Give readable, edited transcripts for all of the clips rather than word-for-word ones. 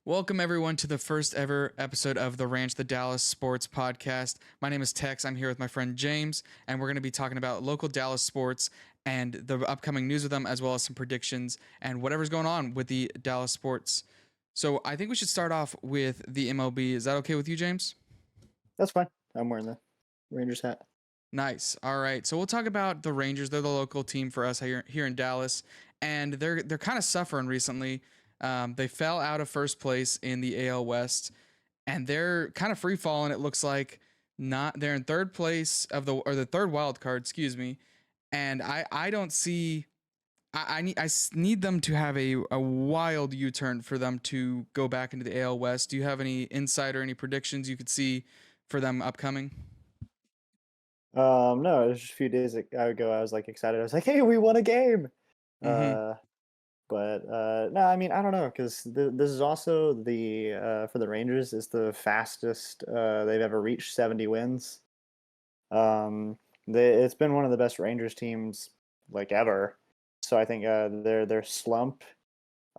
Welcome, everyone, to the first ever episode of The Ranch, the Dallas Sports Podcast. My name is Tex. I'm here with my friend James, and we're going to be talking about local Dallas sports and the upcoming news with them, as well as some predictions and whatever's going on with the Dallas sports. So I think we should start off with the MLB. Is that okay with you, James? That's fine. I'm wearing the Rangers hat. Nice. All right. So we'll talk about the Rangers. They're the local team for us here in Dallas, and they're kind of suffering recently. They fell out of first place in the AL West, and they're kind of free falling. It looks like not. They're in third place of the third wild card. Excuse me. And I don't see. I need them to have a wild U-turn for them to go back into the AL West. Do you have any insight or any predictions you could see for them upcoming? No, it was just a few days ago. I was like excited. I was like, "Hey, we won a game!" Mm-hmm. Uh, no, I mean, I don't know because this is also the for the Rangers is the fastest they've ever reached 70 wins. Um, it's been one of the best Rangers teams like ever. So I think their slump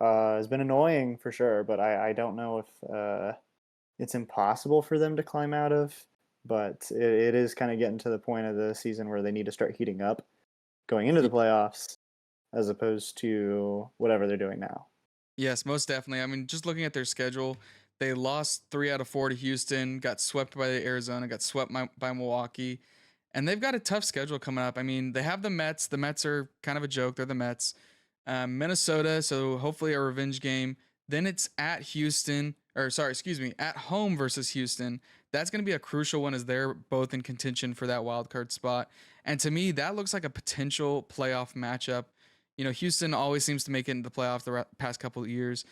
has been annoying for sure. But I don't know if it's impossible for them to climb out of. But it is kind of getting to the point of the season where they need to start heating up going into the playoffs as opposed to whatever they're doing now. Yes, most definitely. I mean, just looking at their schedule, they lost 3 out of 4 to Houston, got swept by Arizona, got swept by Milwaukee, and they've got a tough schedule coming up. I mean, they have the Mets. The Mets are kind of a joke. They're the Mets. Minnesota, so hopefully a revenge game. Then it's at Houston, or sorry, excuse me, at home versus Houston. That's going to be a crucial one as they're both in contention for that wild card spot. And to me, that looks like a potential playoff matchup. You know, Houston always seems to make it into the playoffs the past couple of years.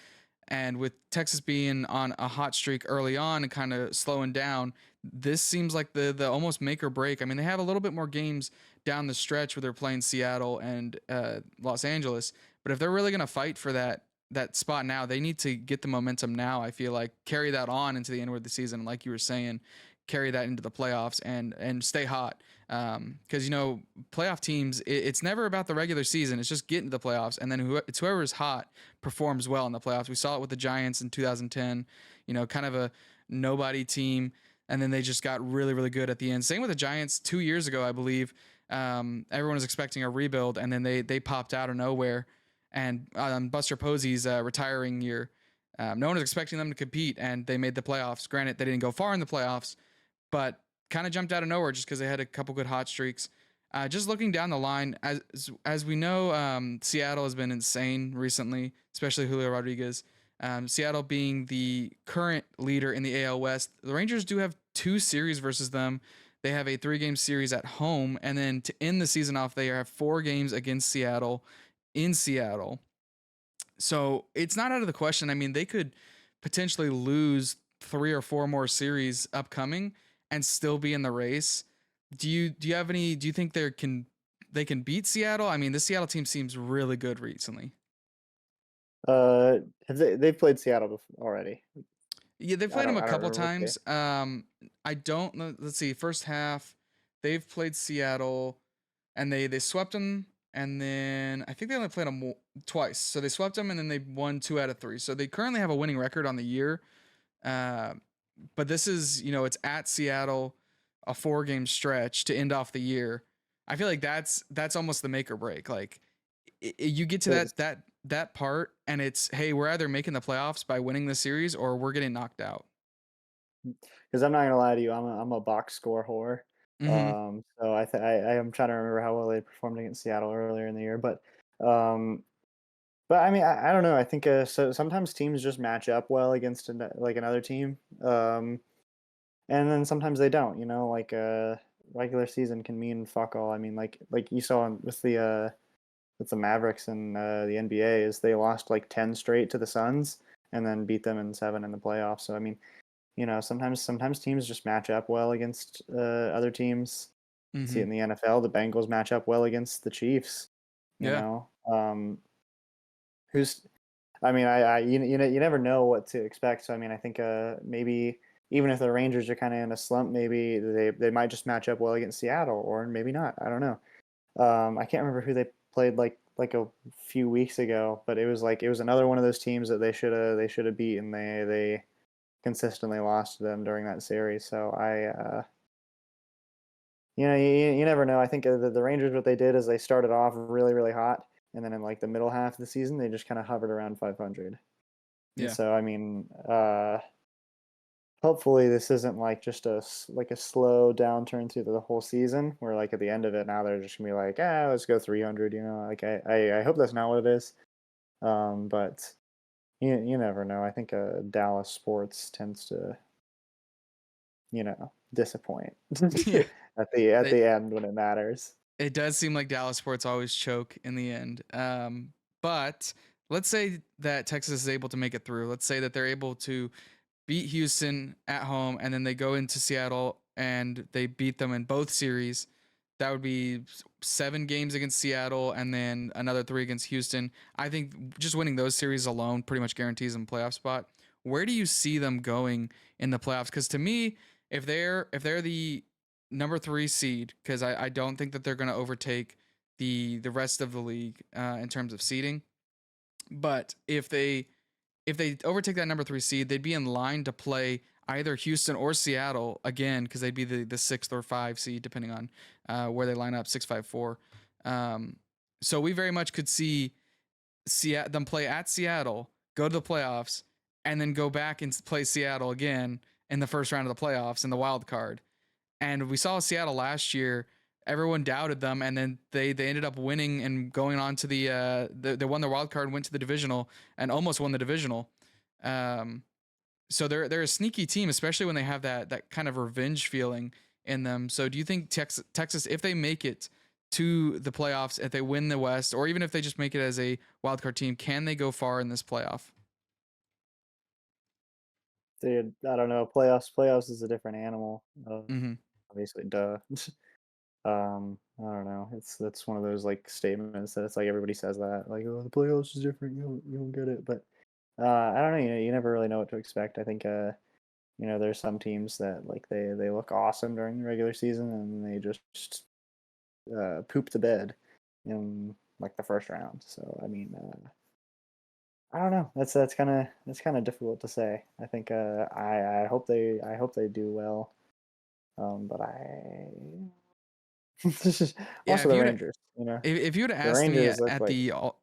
And with Texas being on a hot streak early on and kind of slowing down, this seems like the almost make or break. I mean, they have a little bit more games down the stretch where they're playing Seattle and Los Angeles. But if they're really going to fight for that spot now, they need to get the momentum now. I feel like carry that on into the end of the season, like you were saying, carry that into the playoffs and stay hot. Because playoff teams, it's never about the regular season. It's just getting to the playoffs, and then it's whoever's hot performs well in the playoffs. We saw it with the Giants in 2010. Kind of a nobody team, and then they just got really, really good at the end. Same with the Giants 2 years ago, I believe. Everyone was expecting a rebuild, and then they popped out of nowhere. And Buster Posey's retiring year, no one was expecting them to compete, and they made the playoffs. Granted, they didn't go far in the playoffs, but kind of jumped out of nowhere just because they had a couple good hot streaks. Just looking down the line, as we know, Seattle has been insane recently, especially Julio Rodriguez. Seattle being the current leader in the AL West. The Rangers do have 2 series versus them. They have a 3-game series at home, and then to end the season off, they have 4 games against Seattle in Seattle. So it's not out of the question. I mean, they could potentially lose 3 or 4 more series upcoming and still be in the race. Do you have any? Do you think they can beat Seattle? I mean, the Seattle team seems really good recently. They've played Seattle already? Yeah, they've played them a I don't couple remember. times. I don't. Let's see. First half, they've played Seattle, and they swept them. And then I think they only played them twice. So they swept them, and then they won 2 out of 3. So they currently have a winning record on the year. Uh, but this is, it's at Seattle, a 4-game stretch to end off the year. I feel like that's almost the make or break. Like you get to that part, and it's, hey, we're either making the playoffs by winning the series or we're getting knocked out. Because I'm not gonna lie to you, I'm a box score whore. Mm-hmm. So I am trying to remember how well they performed against Seattle earlier in the year, um, but I mean I don't know. I think so sometimes teams just match up well against like another team, and then sometimes they don't. Like regular season can mean fuck all. I mean like you saw with the Mavericks and the NBA is they lost like 10 straight to the Suns and then beat them in 7 in the playoffs. So I mean, sometimes teams just match up well against other teams. You see it Mm-hmm. in the NFL, the Bengals match up well against the Chiefs. You Yeah. know, who's I mean, you never know what to expect. So I mean, I think maybe even if the Rangers are kind of in a slump, maybe they might just match up well against Seattle, or maybe not. I don't know. I can't remember who they played like like a few weeks ago, but it was another one of those teams that they should have beat, and they consistently lost to them during that series. So you never know. I think the Rangers, what they did is they started off really, really hot, and then in like the middle half of the season, they just kind of hovered around 500. And Yeah. so, I mean, hopefully this isn't like just a slow downturn through the whole season, where like at the end of it, now they're just gonna be like, let's go 300. Like I hope that's not what it is. But you never know. I think Dallas sports tends to disappoint Yeah. at They the end when it matters. It does seem like Dallas sports always choke in the end. But let's say that Texas is able to make it through. Let's say that they're able to beat Houston at home, and then they go into Seattle and they beat them in both series. That would be 7 games against Seattle and then another 3 against Houston. I think just winning those series alone pretty much guarantees them a playoff spot. Where do you see them going in the playoffs? Because to me, if they're the number 3 seed, because I don't think that they're going to overtake the rest of the league in terms of seeding. But if they overtake that number 3 seed, they'd be in line to play either Houston or Seattle again, because they'd be the 6th or 5 seed depending on where they line up, 6-5-4. So we very much could see them play at Seattle, go to the playoffs, and then go back and play Seattle again in the first round of the playoffs in the wild card. And we saw Seattle last year. Everyone doubted them, and then they ended up winning and going on to they won the wild card and went to the divisional and almost won the divisional. Um, so they're a sneaky team, especially when they have that kind of revenge feeling in them. So do you think Texas, if they make it to the playoffs, if they win the West, or even if they just make it as a wild card team, can they go far in this playoff? Dude, I don't know. Playoffs is a different animal. Mm-hmm. Obviously, duh. I don't know. That's one of those like statements that it's like everybody says that like, oh, the playoffs is different. You don't get it. But I don't know. You never really know what to expect. I think there's some teams that like they look awesome during the regular season and they just poop the bed in like the first round. So I mean, I don't know. That's kind of difficult to say. I think I hope they do well. But I this is Yeah, also if the you Rangers. if you would have The asked me Rangers look at like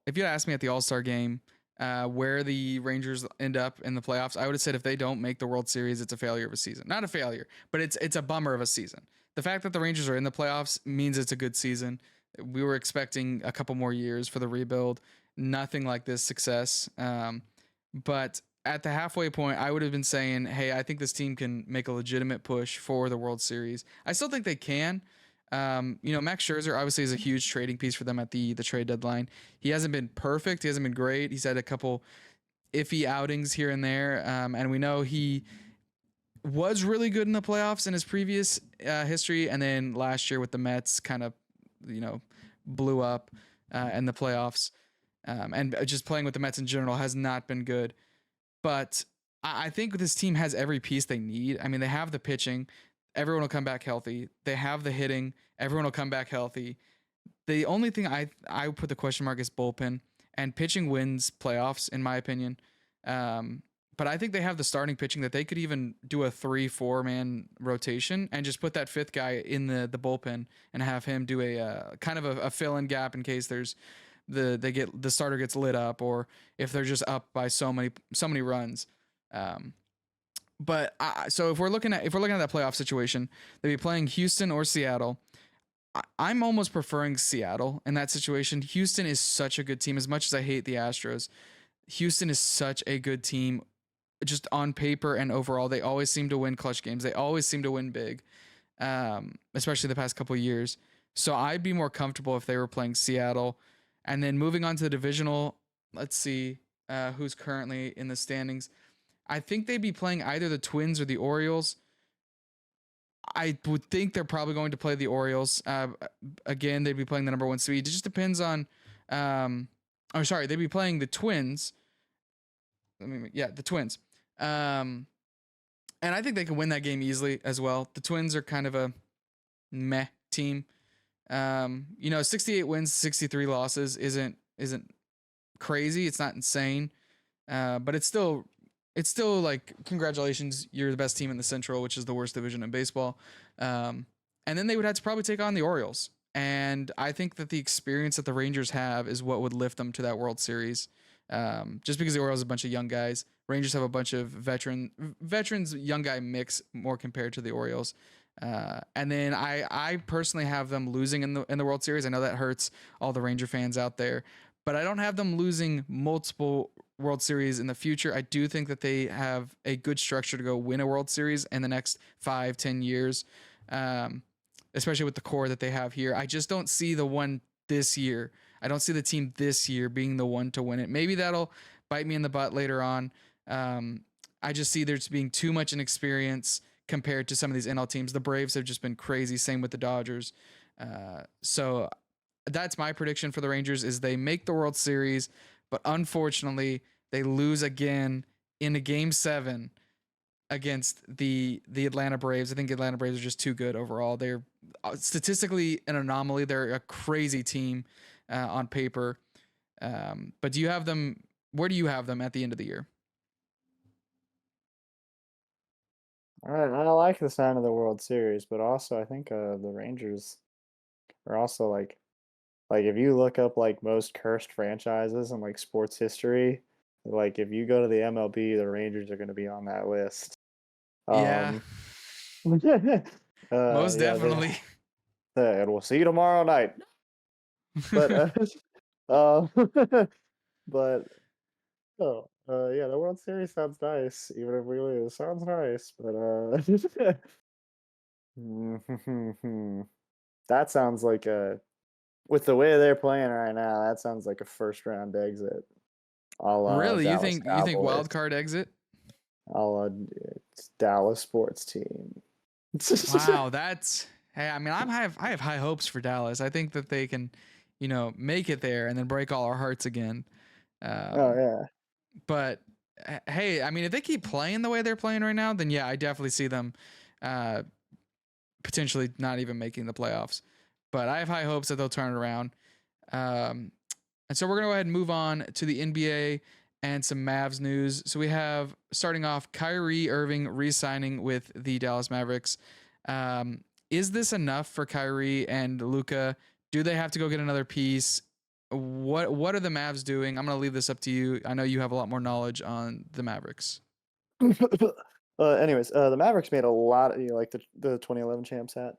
if you had asked me at the All Star game where the Rangers end up in the playoffs, I would have said if they don't make the World Series, it's a failure of a season. Not a failure, but it's a bummer of a season. The fact that the Rangers are in the playoffs means it's a good season. We were expecting a couple more years for the rebuild. Nothing like this success. But at the halfway point, I would have been saying, hey, I think this team can make a legitimate push for the World Series. I still think they can. Max Scherzer obviously is a huge trading piece for them at the trade deadline. He hasn't been perfect. He hasn't been great. He's had a couple iffy outings here and there, and we know he was really good in the playoffs in his previous history, and then last year with the Mets, kind of, blew up in the playoffs, and just playing with the Mets in general has not been good. But I think this team has every piece they need. I mean, they have the pitching. Everyone will come back healthy. They have the hitting. Everyone will come back healthy. The only thing I put the question mark is bullpen, and pitching wins playoffs in my opinion. But I think they have the starting pitching that they could even do a 3-4 man rotation and just put that 5th guy in the bullpen and have him do a kind of a fill in gap in case there's the starter gets lit up, or if they're just up by so many runs. So if we're looking at that playoff situation, they'd be playing Houston or Seattle. I'm almost preferring Seattle in that situation. Houston is such a good team. As much as I hate the Astros, Houston is such a good team. Just on paper and overall, they always seem to win clutch games. They always seem to win big, especially the past couple of years. So I'd be more comfortable if they were playing Seattle. And then moving on to the divisional, let's see who's currently in the standings. I think they'd be playing either the Twins or the Orioles. I would think they're probably going to play the Orioles. Again, they'd be playing the number 1 seed. It just depends on. They'd be playing the Twins. The Twins. And I think they can win that game easily as well. The Twins are kind of a meh team. 68 wins, 63 losses isn't isn't crazy. It's not insane, but it's still like congratulations, you're the best team in the Central, which is the worst division in baseball. Um, and then they would have to probably take on the Orioles. And I think that the experience that the Rangers have is what would lift them to that World Series. Just because the Orioles have a bunch of young guys, Rangers have a bunch of veterans, young guy mix more compared to the Orioles. And then I personally have them losing in the World Series. I know that hurts all the Ranger fans out there, but I don't have them losing multiple World Series in the future. I do think that they have a good structure to go win a World Series in the next 5-10 years, um, especially with the core that they have here. I just don't see the one this year. I don't see the team this year being the one to win it. Maybe that'll bite me in the butt later on. Um, I just see there's being too much inexperience compared to some of these NL teams. The Braves have just been crazy. Same with the Dodgers. So that's my prediction for the Rangers is they make the World Series, but unfortunately they lose again in a game 7 against the Atlanta Braves. I think Atlanta Braves are just too good overall. They're statistically an anomaly. They're a crazy team on paper. But do you have them? Where do you have them at the end of the year? All right, I like the sound of the World Series, but also I think the Rangers are also like if you look up like most cursed franchises in like sports history, like if you go to the MLB, the Rangers are going to be on that list. Yeah, Um, most yeah, definitely. and we'll see you tomorrow night. But uh, but oh, yeah, the World Series sounds nice, even if we lose. Sounds nice, but that sounds like a with the way they're playing right now, that sounds like a first round exit, a la Really, you Dallas think Cowboys, wild card exit? a la Dallas sports team. Wow, that's hey. I mean, I have high hopes for Dallas. I think that they can, make it there and then break all our hearts again. Oh Um, yeah. but hey, I mean, if they keep playing the way they're playing right now, then yeah, I definitely see them uh, potentially not even making the playoffs. But I have high hopes that they'll turn it around. Um, and so we're gonna go ahead and move on to the NBA and some Mavs news. So we have starting off Kyrie Irving re-signing with the Dallas Mavericks. Is this enough for Kyrie and Luka? Do they have to go get another piece? What are the Mavs doing? I'm gonna leave this up to you. I know you have a lot more knowledge on the Mavericks. Anyways, the Mavericks made a lot of like the 2011 champs hat.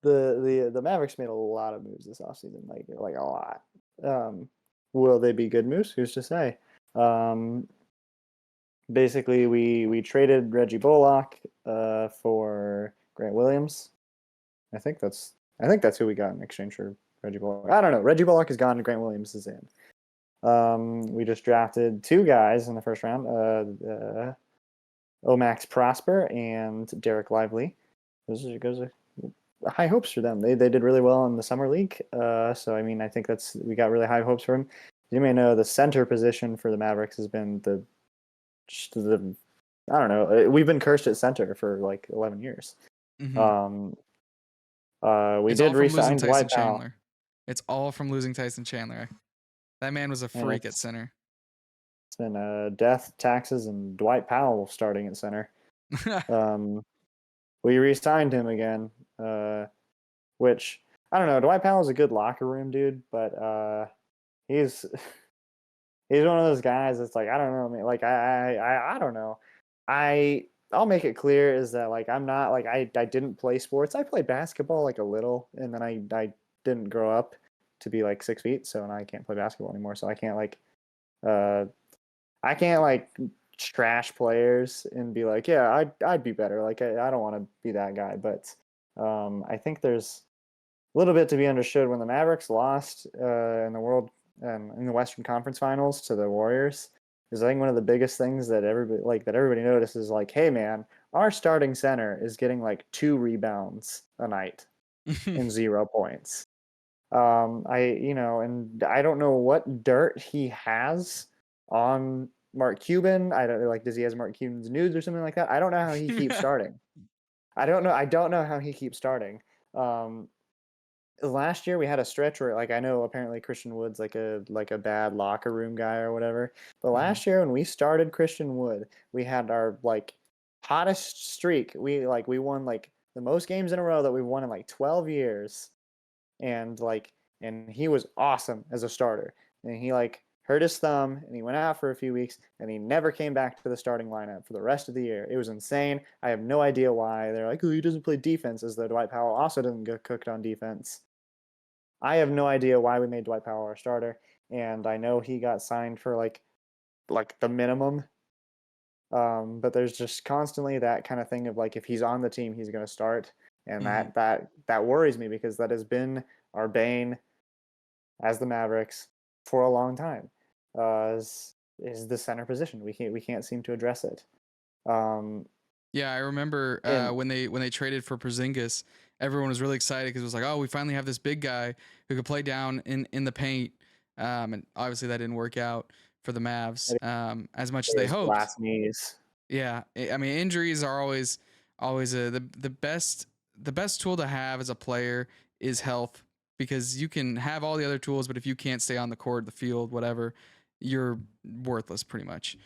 The Mavericks made a lot of moves this offseason, like a lot. Um, will they be good moves? Who's to say? Um, Basically, we traded Reggie Bullock for Grant Williams. I think that's who we got in exchange for Reggie Bullock. I don't know. Reggie Bullock is gone and Grant Williams is in. We just drafted 2 guys in the first round, Omax Prosper and Derek Lively. Those are high hopes for them. They did really well in the summer league. So I mean, I think we got really high hopes for them. You may know the center position for the Mavericks has been the I don't know. We've been cursed at center for like 11 years. Mm-hmm. Um, we It's all did from losing re-sign Tyson Dwight Powell, Chandler. It's all from losing Tyson Chandler. That man was a and freak at center. it's been death, taxes, and Dwight Powell starting at center. Um, we re-signed him again, which I don't know. Dwight Powell's a good locker room dude, but he's he's one of those guys that's like I don't know, man. Like I don't know. I'll make it clear is that like I'm not like I didn't play sports. I played basketball like a little, and then I didn't grow up to be like 6 feet, so and I can't play basketball anymore. So uh I can't like trash players and be like, yeah, I'd be better. Like I don't want to be that guy, but I think there's a little bit to be understood when the Mavericks lost in the in the Western Conference Finals to the Warriors. Is I think one of the biggest things that everybody notices is like, hey man, our starting center is getting like 2 rebounds a night and 0 points. And I don't know what dirt he has on Mark Cuban. I don't like, does he has Mark Cuban's nudes or something like that? I don't know how he keeps starting. I don't know how he keeps starting. Um, last year we had a stretch where like I know apparently Christian Wood's like a bad locker room guy or whatever. But Mhm. last year when we started Christian Wood, we had our like hottest streak. We won like the most games in a row that we've won in like 12 years. And like and he was awesome as a starter. And he like hurt his thumb and he went out for a few weeks and he never came back to the starting lineup for the rest of the year. It was insane. I have no idea why. They're like, oh, he doesn't play defense, as though Dwight Powell also doesn't get cooked on defense. I have no idea why we made Dwight Powell our starter, and I know he got signed for like the minimum. But there's just constantly that kind of thing of like if he's on the team, he's going to start, and Mhm. that worries me because that has been our bane as the Mavericks for a long time. Is the center position? We can't seem to address it. Um, Yeah, I remember and when they traded for Porzingis, everyone was really excited because it was like, oh, we finally have this big guy who could play down in the paint. And obviously that didn't work out for the Mavs as much as they his hoped. glass knees. Yeah, I mean injuries are always the best tool to have as a player is health because you can have all the other tools, but if you can't stay on the court, the field, whatever, you're worthless pretty much.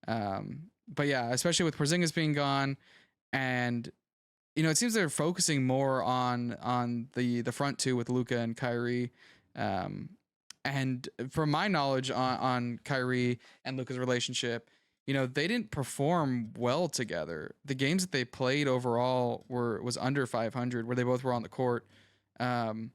But yeah, especially with Porzingis being gone, and it seems they're focusing more on the front two with Luca and Kyrie. Um, and from my knowledge on Kyrie and Luca's relationship, they didn't perform well together. The games that they played overall was under 500, where they both were on the court. Um,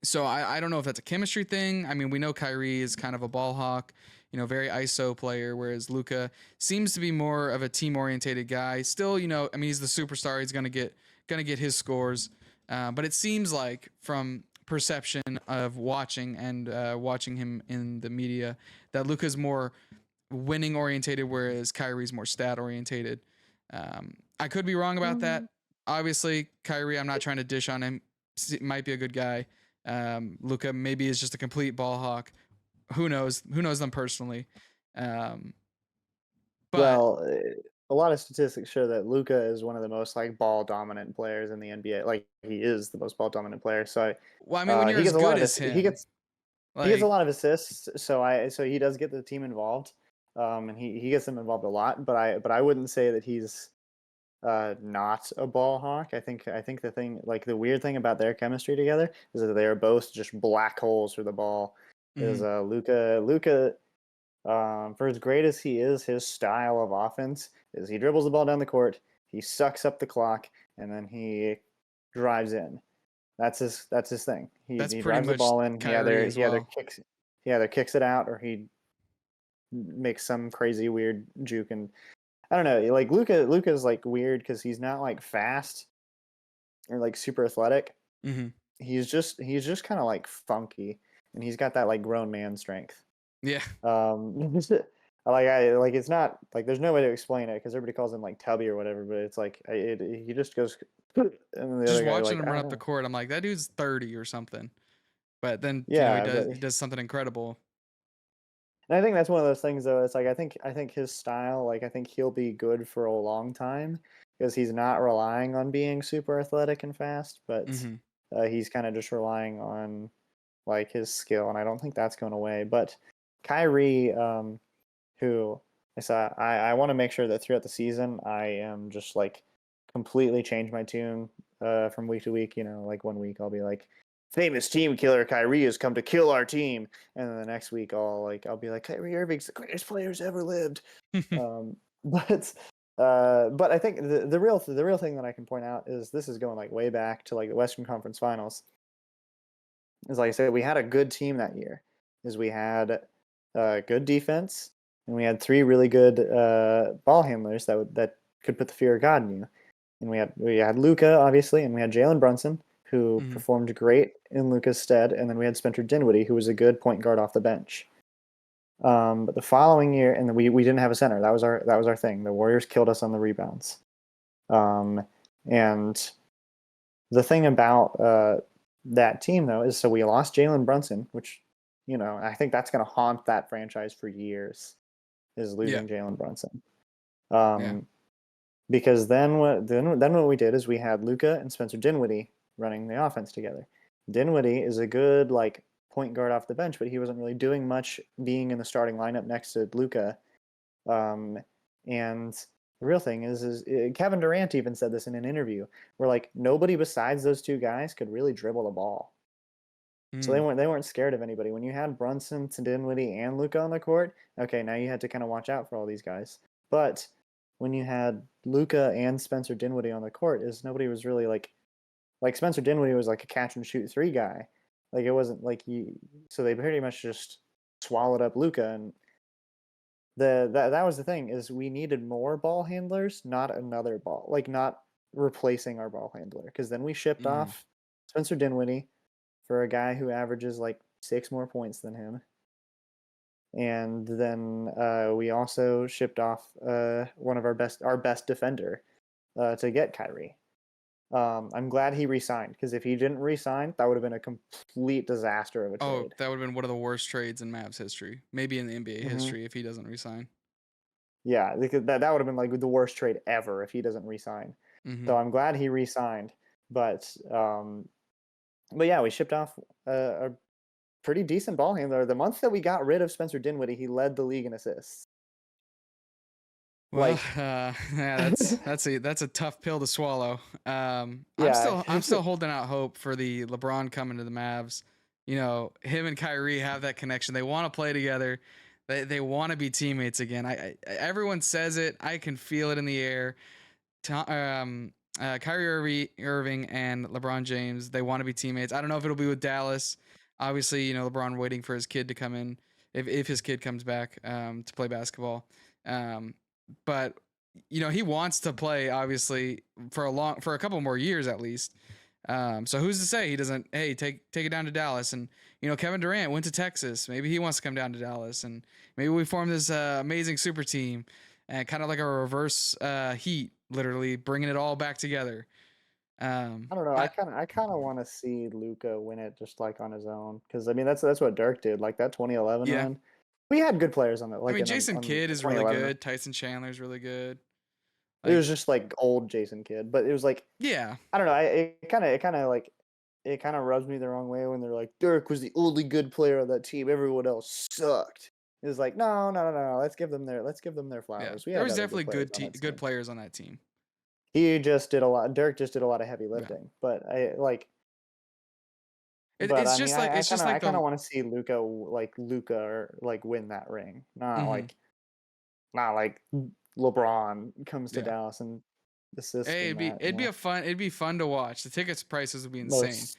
so I don't know if that's a chemistry thing. I mean, we know Kyrie is kind of a ball hawk, very ISO player, whereas Luca seems to be more of a team orientated guy. Still, I mean, he's the superstar. He's gonna get his scores, but it seems like from perception of watching and watching him in the media that Luca's more winning orientated, whereas Kyrie's more stat orientated. I could be wrong about that. Obviously, Kyrie, I'm not trying to dish on him. Might be a good guy. Luca maybe is just a complete ball hawk. Who knows? Who knows them personally? Um, but Well, a lot of statistics show that Luca is one of the most like ball dominant players in the NBA. Like he is the most ball dominant player. So well, I mean, when you're he as gets a lot good of as he him, gets a like, lot of assists. So he does get the team involved, and he gets them involved a lot. But I wouldn't say that he's not a ball hawk. I think the thing like the weird thing about their chemistry together is that they are both just black holes for the ball. Is mhm, Luca for as great as he is, his style of offense is he dribbles the ball down the court, he sucks up the clock, and then he drives in. That's his thing. He that's he pretty drives the much ball in. He Kyrie either as he either well. kicks he either kicks it out or he makes some crazy weird juke. And I don't know. Like Luca's like weird because he's not like fast or like super athletic. Hmm. He's just kind of like funky, and he's got that like grown man strength. Yeah, I like it's not like there's no way to explain it because everybody calls him like Tubby or whatever, but it's like he just goes, and then the just other guy watching like him I run don't up the know. court, I'm like, that dude's 30 or something. But then he Yeah, does but he does something incredible. and I think that's one of those things though. It's like I think his style, like I think he'll be good for a long time because he's not relying on being super athletic and fast, but Hmm. he's kind of just relying on like his skill, and I don't think that's going away. But Kyrie, who I want to make sure that throughout the season I am just like completely change my tune from week to week. Like one week I'll be like, famous team killer Kyrie has come to kill our team, and then the next week I'll be like, Kyrie Irving's the greatest players ever lived. Um, but I think the real thing that I can point out is this is going like way back to like the Western Conference Finals. Is like I said, we had a good team that year. Is we had good defense, and we had three really good ball handlers that could put the fear of God in you. And we had Luca obviously, and we had Jalen Brunson who Hmm. performed great in Luca's stead, and then we had Spencer Dinwiddie who was a good point guard off the bench. But the following year, and we didn't have a center. That was our thing. The Warriors killed us on the rebounds. Um, and the thing about that team, though, is so we lost Jalen Brunson, which, I think that's going to haunt that franchise for years, is Yeah, losing Jalen Brunson. yeah. Um, because then what we did is we had Luca and Spencer Dinwiddie running the offense together, Dinwiddie is a good like point guard off the bench, but he wasn't really doing much being in the starting lineup next to Luca. Um, and the real thing is Kevin Durant even said this in an interview, where like nobody besides those two guys could really dribble the ball. So Mm, they weren't scared of anybody. When you had Brunson, Dinwiddie, and Luca on the court, okay, now you had to kind of watch out for all these guys. But when you had Luca and Spencer Dinwiddie on the court, is nobody was really like Spencer Dinwiddie was like a catch and shoot three guy. Like it wasn't like you. So they pretty much just swallowed up Luca, and that was the thing is we needed more ball handlers, not another ball, like not replacing our ball handler. Because then we shipped mm, off Spencer Dinwiddie for a guy who averages like 6 more points than him. And then we also shipped off one of our best defender to get Kyrie. I'm glad he resigned because if he didn't resign, that would have been a complete disaster of a oh, trade. that would have been one of the worst trades in Mavs history, maybe in the NBA Hmm. history if he doesn't resign. Yeah, because that would have been like the worst trade ever if he doesn't resign. Mm-hmm. So I'm glad he resigned, but yeah, we shipped off a pretty decent ball handler. The month that we got rid of Spencer Dinwiddie, he led the league in assists. Well, Like, yeah, that's a tough pill to swallow. yeah, I'm still holding out hope for the LeBron coming to the Mavs. You know, him and Kyrie have that connection. They want to play together. They want to be teammates again. Everyone says it. I can feel it in the air. Irving and LeBron James, they want to be teammates. I don't know if it'll be with Dallas. Obviously, you know, LeBron waiting for his kid to come in, if his kid comes back to play basketball. Um, but you know, he wants to play obviously for a couple more years at least. So who's to say he doesn't? Hey, take it down to Dallas, and you know, Kevin Durant went to Texas. Maybe he wants to come down to Dallas, and maybe we form this amazing super team, and kind of like a reverse Heat, literally bringing it all back together. I don't know. I I kind of want to see Luca win it just like on his own because I mean that's what Dirk did. Like that 2011 Yeah, run, we had good players on it. I Like mean, in Jason on Kidd the is really 2011, good. Tyson Chandler's really good. it was Like, just like old Jason Kidd, but it was like yeah, I don't know. It kind of like it kind of rubs me the wrong way when they're like Dirk was the only good player on that team. Everyone else sucked. It was like no. Let's give them their yeah. flowers. We There had was other good definitely players on that good team. players on that team. He just did a lot. Dirk just did a lot of heavy Yeah, lifting, but I like. But it's I mean, just like I kind of the want to see Luca or like win that ring, mm-hmm, not like LeBron comes to yeah. Dallas and assists Hey, in that. You it'd be know, a fun it'd be fun to watch. The tickets prices would be insane, most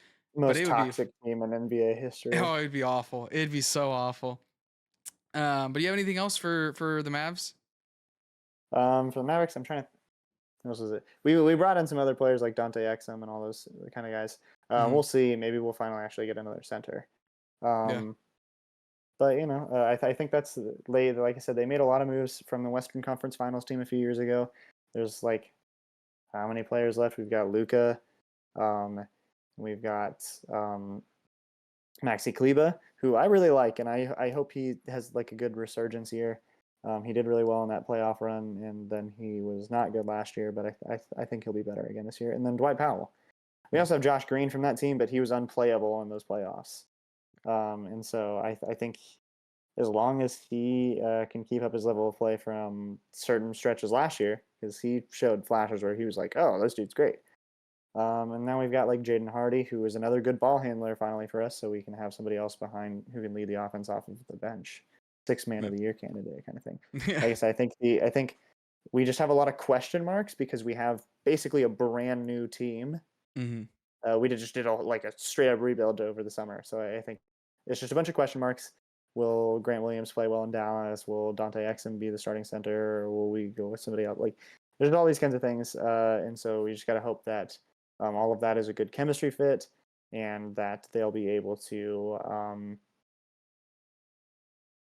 but it would be toxic team in NBA history. oh, it'd be awful. It'd be so awful. But do you have anything else for the Mavs? For the Mavericks, I'm trying to. What else was it? We brought in some other players like Dante Exum and all those kind of guys. Mm-hmm. We'll see. Maybe we'll finally actually get another center. Yeah. Um, but you know, I think that's like I said, they made a lot of moves from the Western Conference Finals team a few years ago. There's like how many players left? We've got Luca, um, we've got Maxi Kleba, who I really like, and I hope he has like a good resurgence year. He did really well in that playoff run, and then he was not good last year, but I think he'll be better again this year. And then Dwight Powell. We Yeah. also have Josh Green from that team, but he was unplayable in those playoffs. And so I think as long as he can keep up his level of play from certain stretches last year, because he showed flashes where he was like, "Oh, this dude's great." And now we've got like Jaden Hardy, who is another good ball handler finally for us, so we can have somebody else behind who can lead the offense off of the bench, six man Yeah. of the year candidate kind of thing. Yeah. Like I said, I think we just have a lot of question marks because we have basically a brand new team. Mm-hmm. We just did like a straight up rebuild over the summer, so I think it's just a bunch of question marks. Will Grant Williams play well in Dallas? Will Dante Exum be the starting center, or will we go with somebody else? Like, there's all these kinds of things, and so we just got to hope that all of that is a good chemistry fit, and that they'll be able to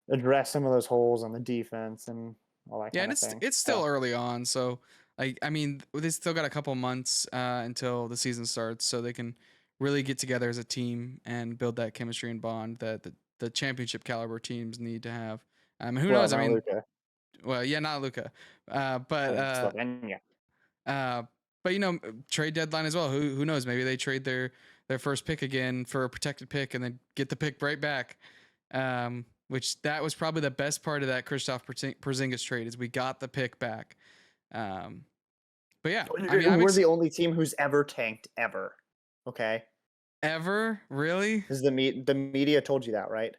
address some of those holes on the defense and all that Yeah, kind and of thing. it's still early on, so I mean they still got a couple months until the season starts, so they can really get together as a team and build that chemistry and bond that the championship caliber teams need to have. Who Well, knows? I not mean, Luca well, yeah, not Luca, but and Slovenia. uh, but you know, trade deadline as well. Who knows? Maybe they trade their first pick again for a protected pick and then get the pick right back. Which that was probably the best part of that Kristaps Porzingis trade is we got the pick back. But yeah, I mean, We're the only team who's ever tanked ever. Okay. Ever? Really? Because the media told you that, right?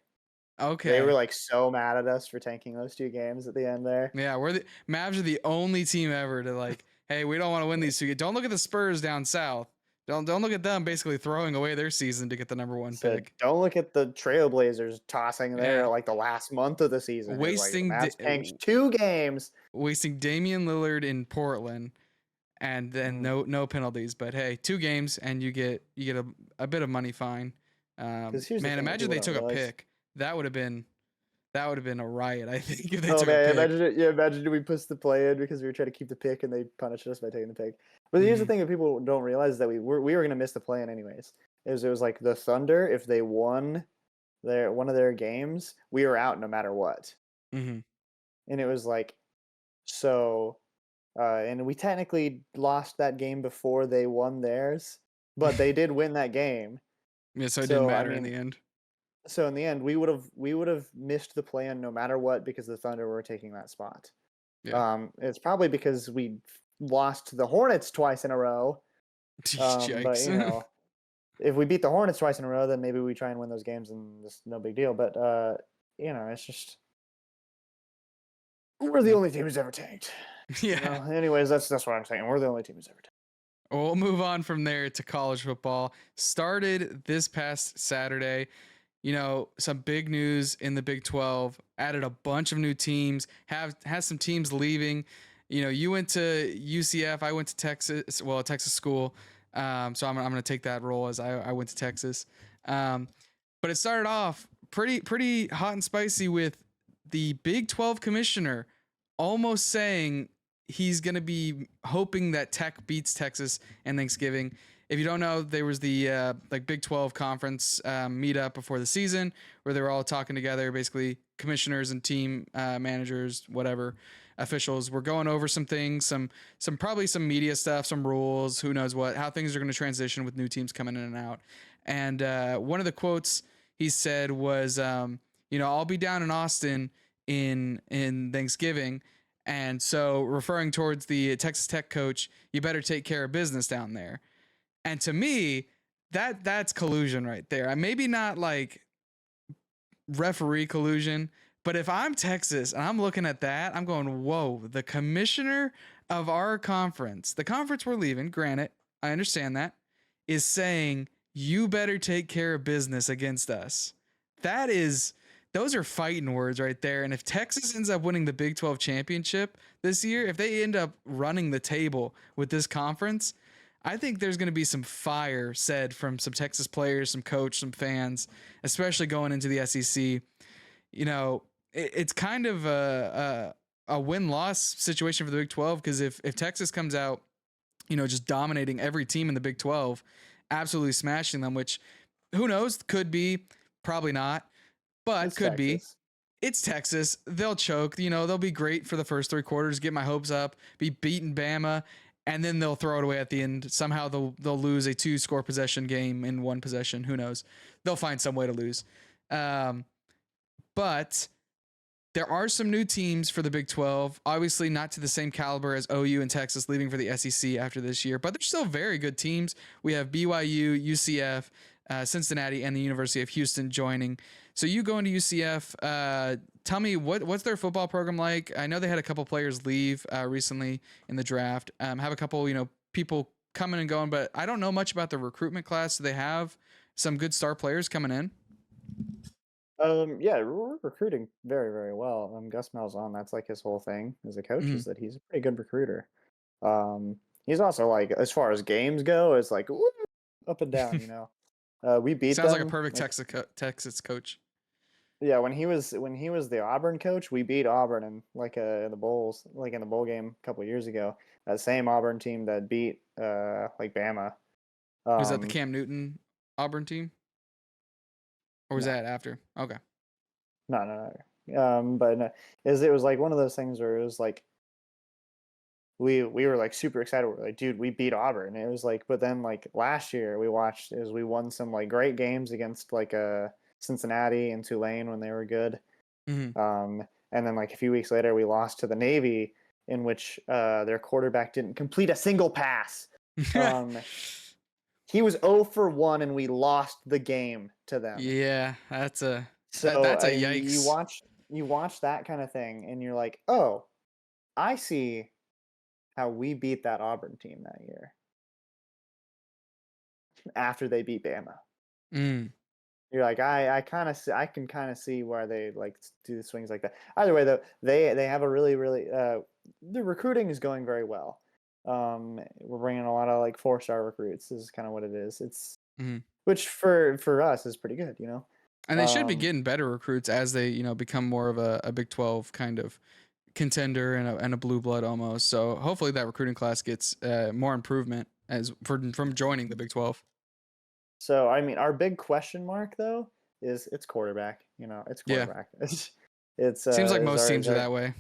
They were Okay. like so mad at us for tanking those 2 games at the end there. Yeah, we're the Mavs are the only team ever to like, hey, we don't want to win these 2. Don't look at the Spurs down south. Don't look at them basically throwing away their season to get the number 1 So pick. don't look at the Trailblazers tossing there Yeah. like the last month of the season. It was like the Mavs tanked 2 games. Wasting Damian Lillard in Portland and then no penalties. But hey, 2 games and you get a bit of money fine. Because here's the Man, thing that imagine people they don't took a realize. pick. That would have been a riot, I think, if they Oh took man, a pick. imagine we pushed the play in because we were trying to keep the pick and they punished us by taking the pick. But here's the Mhm. thing that people don't realize is that we were going to miss the play in anyways. It was like the Thunder, if they won one of their games, we were out no matter what. Mhm. And it was like so and we technically lost that game before they won theirs, but they did win that game. Yeah, so it didn't So I matter in mean, the end. so in the end, we would have missed the play-in no matter what because the Thunder were taking that spot. Yeah. It's probably because we lost to the Hornets twice in a row. But Yikes. if we beat the Hornets twice in a row, then maybe we try and win those games, and it's no big deal. But it's just we're the Yeah. only team who's ever tanked. Yeah. Anyways, that's what I'm saying. We're the only team who's ever tanked. We'll move on from there to college football. Started this past Saturday. Some big news in the Big 12. Added a bunch of new teams. Has some teams leaving. You went to UCF. I went to Texas. Well, a Texas school. So I'm gonna take that role as I went to Texas. But it started off pretty hot and spicy with the Big 12 commissioner almost saying he's going to be hoping that Tech beats Texas and Thanksgiving. If you don't know, there was the Big 12 conference meetup before the season where they were all talking together, basically commissioners and team managers, whatever officials. Were going over some things, some probably some media stuff, some rules, who knows what, how things are going to transition with new teams coming in and out. And one of the quotes he said was, I'll be down in Austin in Thanksgiving. And so, referring towards the Texas Tech coach, you better take care of business down there. And to me, that's collusion right there. Maybe not like referee collusion, but if I'm Texas and I'm looking at that, I'm going, whoa, the commissioner of our conference, the conference we're leaving, granted, I understand that, is saying you better take care of business against us. Those are fighting words right there. And if Texas ends up winning the Big 12 championship this year, if they end up running the table with this conference, I think there's going to be some fire said from some Texas players, some coach, some fans, especially going into the SEC. It's kind of a win-loss situation for the Big 12 because if Texas comes out, just dominating every team in the Big 12, absolutely smashing them, which who knows, could be, probably not, but It's could be. Texas. It's Texas. They'll choke. They'll be great for the first 3 quarters, get my hopes up, be beating Bama, and then they'll throw it away at the end. Somehow they'll lose a 2-score possession game in 1 possession. Who knows? They'll find some way to lose. But there are some new teams for the Big 12. Obviously, not to the same caliber as OU and Texas leaving for the SEC after this year, but they're still very good teams. We have BYU, UCF, Cincinnati, and the University of Houston joining. So you go into UCF. Tell me what's their football program like? I know they had a couple players leave recently in the draft. Have a couple people coming and going, but I don't know much about the recruitment class. Do they have some good star players coming in? Yeah, we're recruiting very, very well. Gus Malzahn, that's like his whole thing as a coach, Mm-hmm. is that he's a pretty good recruiter. He's also like, as far as games go, it's like woo, up and down. We beat Sounds like a them. perfect Texas coach. Yeah, when he was the Auburn coach, we beat Auburn in the bowls, like in the bowl game a couple years ago. That same Auburn team that beat like Bama. Was that the Um, Cam Newton Auburn team, or was no, that after? Okay. no. But no, it was like one of those things where it was like we were like super excited. We're like, dude, we beat Auburn. And it was like, but then like last year we watched is we won some like great games against like Cincinnati and Tulane when they were good. Hmm. And then like a few weeks later we lost to the Navy, in which their quarterback didn't complete a single pass. Um, he was 0 for 1 and we lost the game to them. Yeah, So that's a I mean, yikes. you watch that kind of thing and you're like, "Oh, I see how we beat that Auburn team that year after they beat Bama." Mm. You're like, I can kind of see why they like do the swings like that. Either way, though, they have a really the recruiting is going very well. We're bringing a lot of like 4-star recruits. This is kind of what it is. It's Mhm. which for us is pretty good, you And know. they should be getting better recruits as they, become more of a Big 12 kind of contender and a blue blood almost. So hopefully that recruiting class gets more improvement as from joining the Big 12. So I mean, our big question mark though is it's quarterback. It's Yeah, quarterback. It's seems like is most our teams are that way.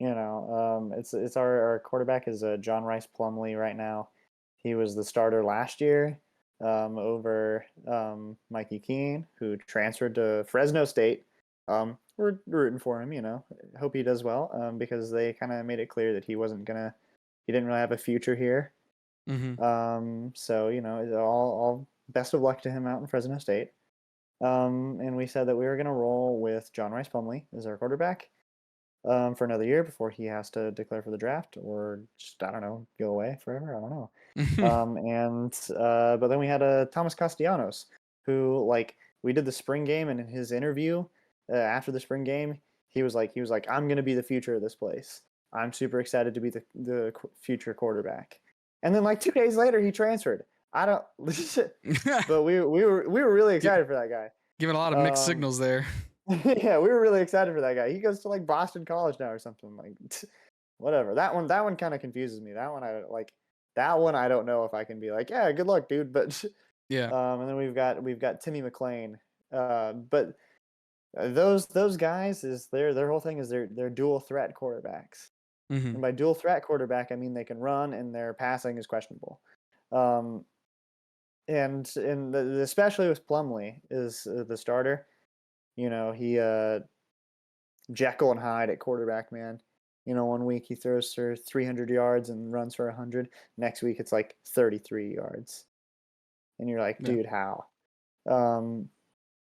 it's our quarterback is John Rice Plumlee right now. He was the starter last year over Mikey Keene, who transferred to Fresno State. We're rooting for him. Hope he does well because they kind of made it clear that he didn't really have a future here. Hmm. So all best of luck to him out in Fresno State. And we said that we were going to roll with John Rice Plumlee as our quarterback for another year before he has to declare for the draft or just I don't know go away forever. I don't know. But then we had Thomas Castellanos, who like we did the spring game, and in his interview after the spring game, he was like I'm going to be the future of this place. I'm super excited to be the future quarterback. And then like 2 days later, he transferred. I don't, but we were really Gi- excited for that guy. Giving a lot of mixed Um, signals there. yeah, we were really excited for that guy. He goes to like Boston College now or something. Like, whatever. That one kind of confuses me. That one I like. That one I don't know if I can be like, yeah, good luck, dude. But Yeah. and then we've got Timmy McLean. But those guys is their whole thing is they're dual threat quarterbacks. Hmm. And by dual threat quarterback, I mean they can run and their passing is questionable. Um, and especially with Plumlee is the starter. He Jekyll and Hyde at quarterback, man. 1 week he throws for 300 yards and runs for 100. Next week it's like 33 yards, and you're like, Yeah. dude, how? Um,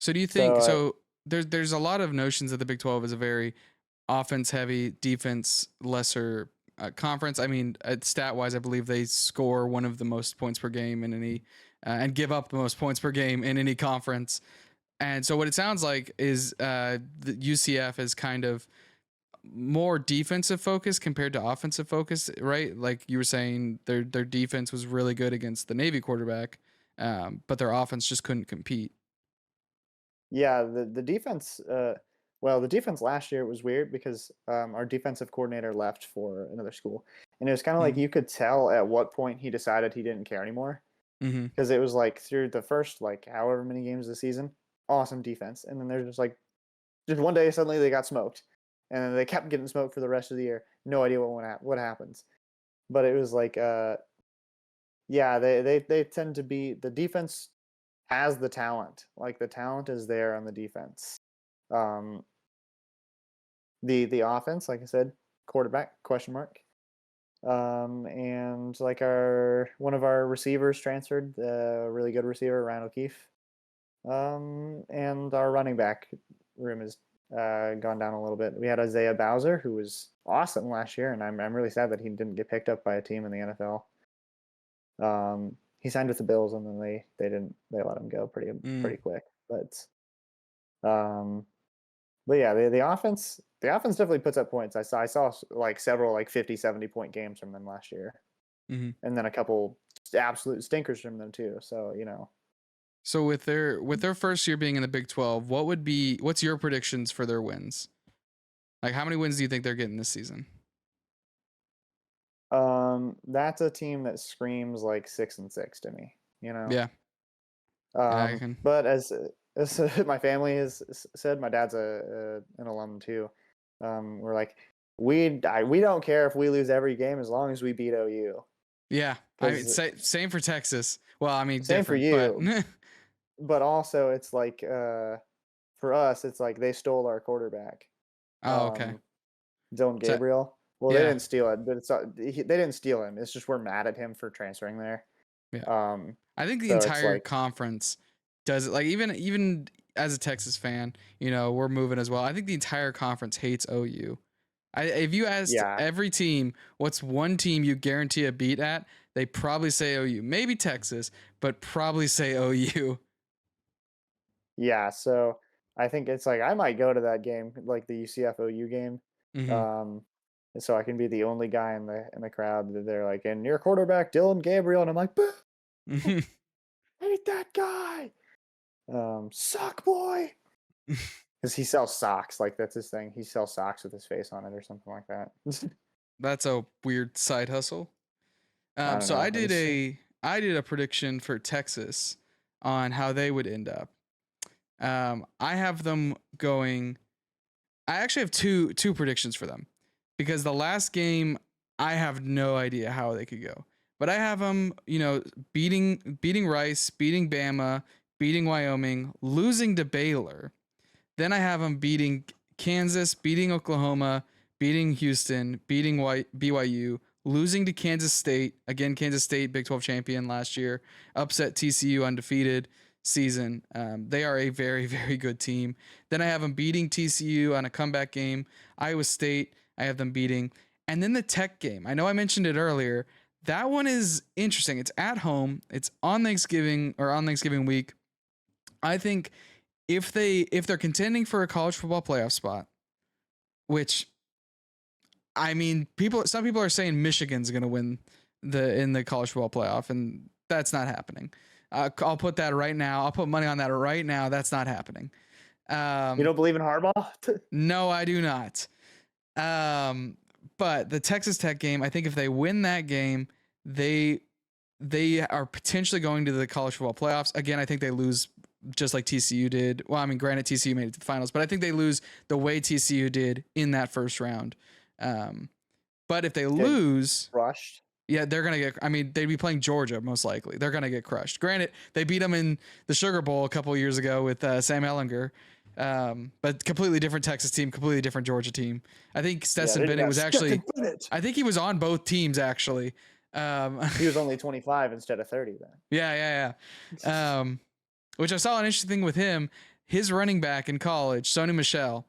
So do you so think so? There's a lot of notions that the Big 12 is a very offense heavy, defense lesser conference. I mean, stat wise, I believe they score one of the most points per game in any and give up the most points per game in any conference. And so what it sounds like is the UCF is kind of more defensive focus compared to offensive focus, right? Like you were saying, their defense was really good against the Navy quarterback, but their offense just couldn't compete. yeah, the defense. Well, the defense last year was weird because our defensive coordinator left for another school, and it was kind of like Mm-hmm. you could tell at what point he decided he didn't care anymore. Mm-hmm. Because it was like through the first like however many games of the season, awesome defense, and then there's just one day suddenly they got smoked, and then they kept getting smoked for the rest of the year. No idea what happens, but it was like yeah, they tend to be the defense has the talent, like the talent is there on the defense. Um, the offense, like I said, quarterback question mark. And like our one of our receivers transferred, a really good receiver, Ryan O'Keefe. And our running back room has gone down a little bit. We had Isaiah Bowser, who was awesome last year, and I'm really sad that he didn't get picked up by a team in the NFL. He signed with the Bills, and then they let him go Mm. pretty quick. Um, but yeah, the offense definitely puts up points. I saw like several like 50, 70 point games from them last year, Mm-hmm. and then a couple absolute stinkers from them too. So So with their first year being in the Big 12, what's your predictions for their wins? Like how many wins do you think they're getting this season? that's a team that screams like 6-6 to me. Yeah. Yeah, I can. But as my family has said, my dad's an alum too. We're like we don't care if we lose every game as long as we beat OU. Yeah, I mean, Because same for Texas. Well, I mean, same for different, but you, but also it's like for us, it's like they stole our quarterback, oh, okay. Dylan So, Gabriel. Well, they yeah, didn't steal it, but they didn't steal him. It's just we're mad at him for transferring there. yeah. Um, I think the so it's entire like, conference does it. Like even as a Texas fan, you know, we're moving as well. I think the entire conference hates OU. If you asked yeah, every team what's one team you guarantee a beat at, they probably say OU. Maybe Texas, but probably say OU. yeah. So I think it's like I might go to that game, like the UCF OU game, Hmm. um, so I can be the only guy in the crowd that they're like, and your quarterback Dylan Gabriel, and I'm like, boo, hate that guy, suck boy, because he sells socks. Like that's his thing. He sells socks with his face on it or something like that. That's a weird side hustle. I don't So know. It's I did a prediction for Texas on how they would end up. I have them going. I actually have two predictions for them because the last game I have no idea how they could go, but I have them, you know, beating Rice, beating Bama, beating Wyoming, losing to Baylor. Then I have them beating Kansas, beating Oklahoma, beating Houston, beating BYU, losing to Kansas State. Again, Kansas State, Big 12 champion last year, upset TCU undefeated season. They are a very, very good team. Then I have them beating TCU on a comeback game. Iowa State, I have them beating. And then the Tech game. I know I mentioned it earlier. That one is interesting. It's at home. It's on Thanksgiving or on Thanksgiving week. I think if they're contending for a college football playoff spot, which I mean, some people are saying Michigan's going to win in the college football playoff, and that's not happening. I'll put that right now. I'll put money on that right now. That's not happening. you Um, don't believe in Harbaugh? no, I do not. Um, but the Texas Tech game, I think if they win that game, they they are potentially going to the college football playoffs. Again, I think they lose just like TCU did. Well, I mean, granted, TCU made it to the finals, but I think they lose the way TCU did in that first round. Um, but if they Get lose, crushed. yeah, they're gonna get. I mean, they'd be playing Georgia most likely. They're gonna get crushed. Granted, they beat them in the Sugar Bowl a couple of years ago with Sam Ehlinger, but completely different Texas team, completely different Georgia team. I think Yeah, Stetson they didn't Bennett have was Stetson actually. Bennett. I think he was on both teams actually. He was only 25 instead of 30 then. Yeah. Which I saw an interesting thing with him. His running back in college, Sony Michel,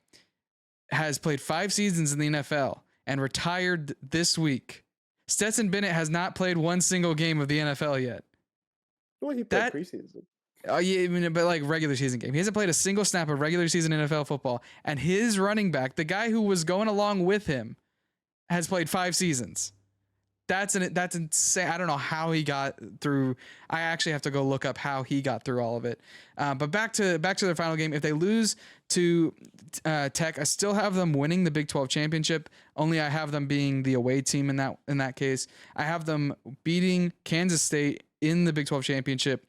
has played 5 seasons in the NFL and retired this week. Stetson Bennett has not played one single game of the NFL yet. Well, he played That preseason. yeah, but like regular season game. He hasn't played a single snap of regular season NFL football. And his running back, the guy who was going along with him, has played 5 seasons. That's insane. I don't know how he got through. I actually have to go look up how he got through all of it. But back to their final game. If they lose to Tech, I still have them winning the Big 12 championship. Only I have them being the away team in that case. I have them beating Kansas State in the Big 12 championship.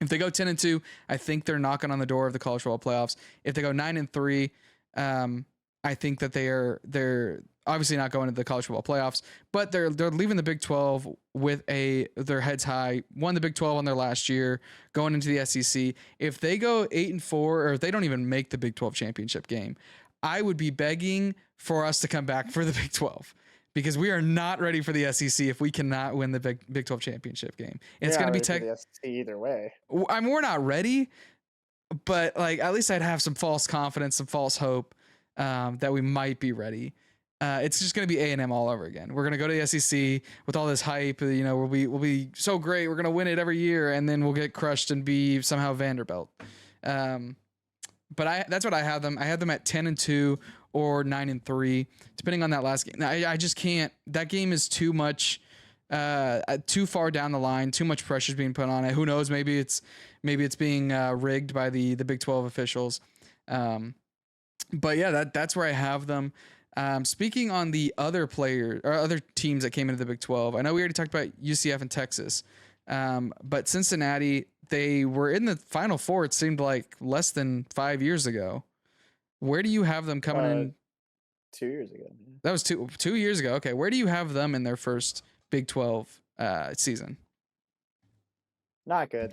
If they go 10-2, I think they're knocking on the door of the college football playoffs. If they go 9-3, I think that they're obviously not going to the college football playoffs, but they're leaving the Big 12 with their heads high. Won the Big 12 on their last year, going into the SEC. If they go 8-4, or if they don't even make the Big 12 championship game, I would be begging for us to come back for the Big 12 because we are not ready for the SEC if we cannot win the Big 12 championship game. And it's going to be for the SEC either way. I mean, we're not ready, but like at least I'd have some false confidence, some false hope that we might be ready. It's just going to be A&M all over again. We're going to go to the SEC with all this hype. You know, we'll be so great. We're going to win it every year, and then we'll get crushed and be somehow Vanderbilt. But that's what I have them. I have them at 10-2 or 9-3, depending on that last game. I just can't. That game is too much, too far down the line. Too much pressure is being put on it. Who knows? Maybe it's being rigged by the Big 12 officials. But yeah, that's where I have them. Speaking on the other players or other teams that came into the Big 12, I know we already talked about UCF and Texas, but Cincinnati, they were in the Final Four. It seemed like less than 5 years ago. Where do you have them coming in? 2 years ago. Yeah. That was 2 years ago. Okay, where do you have them in their first Big 12 season? Not good.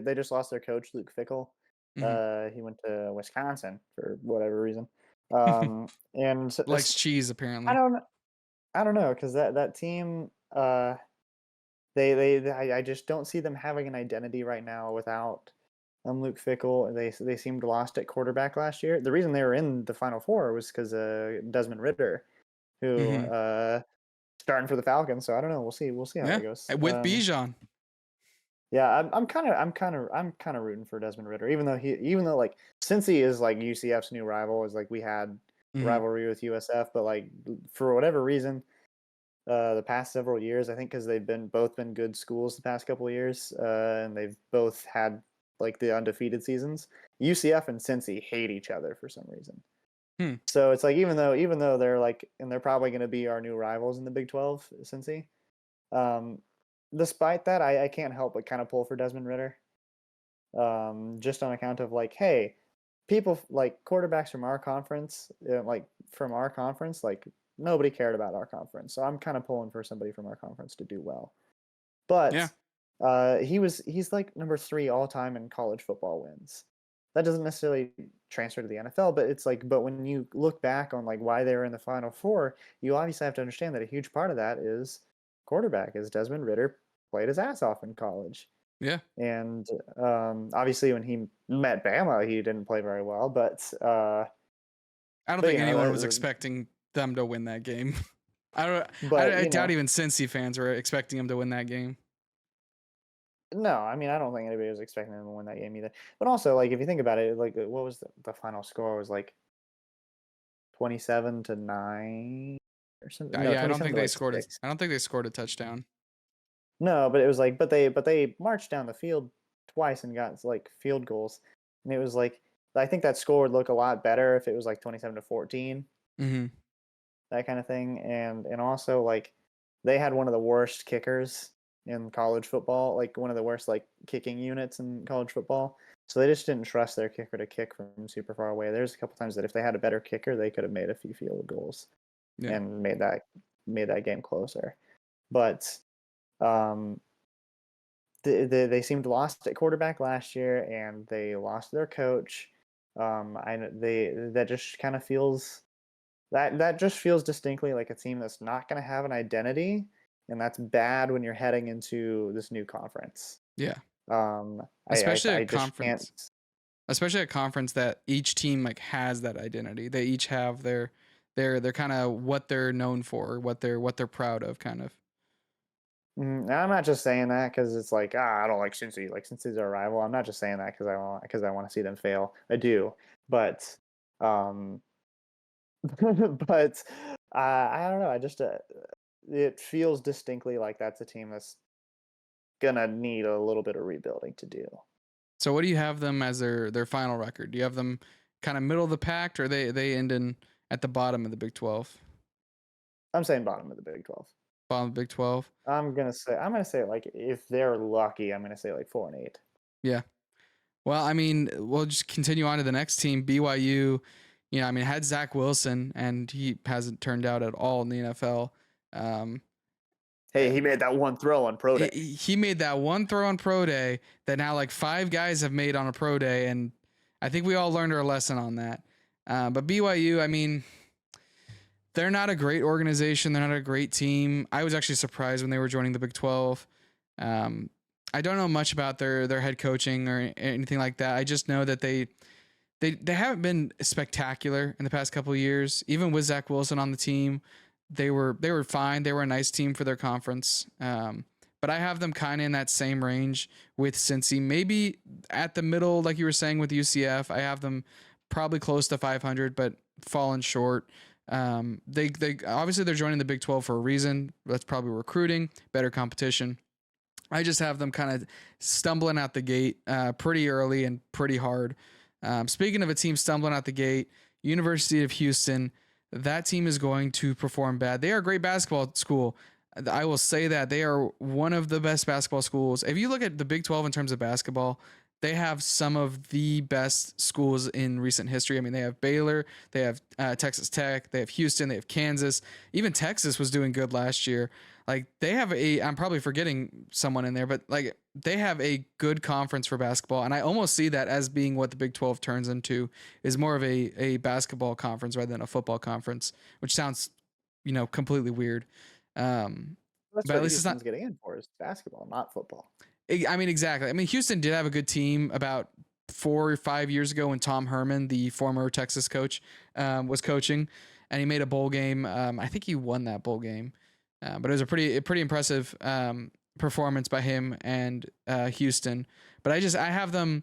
They just lost their coach, Luke Fickle. Hmm. He went to Wisconsin for whatever reason. And Likes cheese I apparently. don't I don't know because that team I just don't see them having an identity right now without Luke Fickle. They seemed lost at quarterback last year. The reason they were in the Final Four was because Desmond Ritter, who Hmm. starting for the Falcons. So I don't know. We'll see how Yeah, that goes. with Bijan. Yeah, I'm kind of rooting for Desmond Ritter, even though like since he is like UCF's new rival, is like we had Hmm. rivalry with USF, but like for whatever reason, the past several years, I think because they've both been good schools the past couple of years, and they've both had like the undefeated seasons. UCF and Cincy hate each other for some reason. Hmm. So it's like even though they're like and they're probably going to be our new rivals in the Big 12, Cincy. Um, Despite that, I can't help but kind of pull for Desmond Ritter, just on account of like, hey, people like quarterbacks from our conference, like nobody cared about our conference, so I'm kind of pulling for somebody from our conference to do well. Yeah. But he's like number 3 all time in college football wins. That doesn't necessarily transfer to the NFL, but when you look back on like why they were in the Final Four, you obviously have to understand that a huge part of that is quarterback, is Desmond Ritter played his ass off in college. Yeah. And obviously, when he met Bama, he didn't play very well. I don't But think you anyone was know, expecting them to win that game. I don't. but I you doubt know, even Cincy fans were expecting him to win that game. no, I mean, I don't think anybody was expecting them to win that game either. But also, like, if you think about it, like, what was the final score? Was like 27-9 or something. No, Yeah, I don't 27 think to they like scored it. 6. I don't think they scored a touchdown. No, but it was like, but they marched down the field twice and got like field goals, and it was like, I think that score would look a lot better if it was like 27-14, Hmm. that kind of thing. And also like they had one of the worst kickers in college football, like one of the worst like kicking units in college football. So they just didn't trust their kicker to kick from super far away. There's a couple times that if they had a better kicker, they could have made a few field goals Yeah. and made that game closer. But um, they seemed lost at quarterback last year, and they lost their coach. I they that just kind of feels that just feels distinctly like a team that's not going to have an identity, and that's bad when you're heading into this new conference. Yeah. I Especially a I just can't. conference. Especially a conference that each team like has that identity. They each have their kind of what they're known for, what they're proud of, kind of. I'm not just saying that because it's like I don't like Cincy. Like Cincy's our rival. I'm not just saying that because I want to see them fail. I do, but um, but I don't know. I just it feels distinctly like that's a team that's gonna need a little bit of rebuilding to do. So what do you have them as their final record? Do you have them kind of middle of the pack, or they end in at the bottom of the Big 12? I'm saying bottom of the Big 12. Bottom of the Big 12. I'm gonna say like if they're lucky, I'm gonna say like 4-8. Yeah. Well, I mean, we'll just continue on to the next team, BYU. I mean, had Zach Wilson, and he hasn't turned out at all in the NFL. Um, Hey, eh, he made that one throw on pro day. he made that one throw on pro day that now like 5 guys have made on a pro day, and I think we all learned our lesson on that. But BYU, I mean, they're not a great organization. They're not a great team. I was actually surprised when they were joining the Big 12. Um, I don't know much about their head coaching or anything like that. I just know that they haven't been spectacular in the past couple of years. Even with Zach Wilson on the team, they were fine. They were a nice team for their conference. But I have them kind of in that same range with Cincy, maybe at the middle, like you were saying with UCF. I have them probably close to 500, but falling short. They obviously they're joining the Big 12 for a reason. That's probably recruiting, better competition. I just have them kind of stumbling out the gate pretty early and pretty hard. Speaking of a team stumbling out the gate, University of Houston, that team is going to perform bad. They are a great basketball school. I will say that they are one of the best basketball schools. If you look at the Big 12 in terms of basketball, they have some of the best schools in recent history. I mean, they have Baylor, they have Texas Tech, they have Houston, they have Kansas. Even Texas was doing good last year. Like they have I'm probably forgetting someone in there, but like they have a good conference for basketball. And I almost see that as being what the Big 12 turns into, is more of a basketball conference rather than a football conference, which sounds, completely weird. That's But at what least it's not. Houston's getting in for, is basketball, not football. I mean, exactly. I mean, Houston did have a good team about 4 or 5 years ago when Tom Herman, the former Texas coach, was coaching, and he made a bowl game. I think he won that bowl game, but it was a pretty impressive performance by him and Houston. But I have them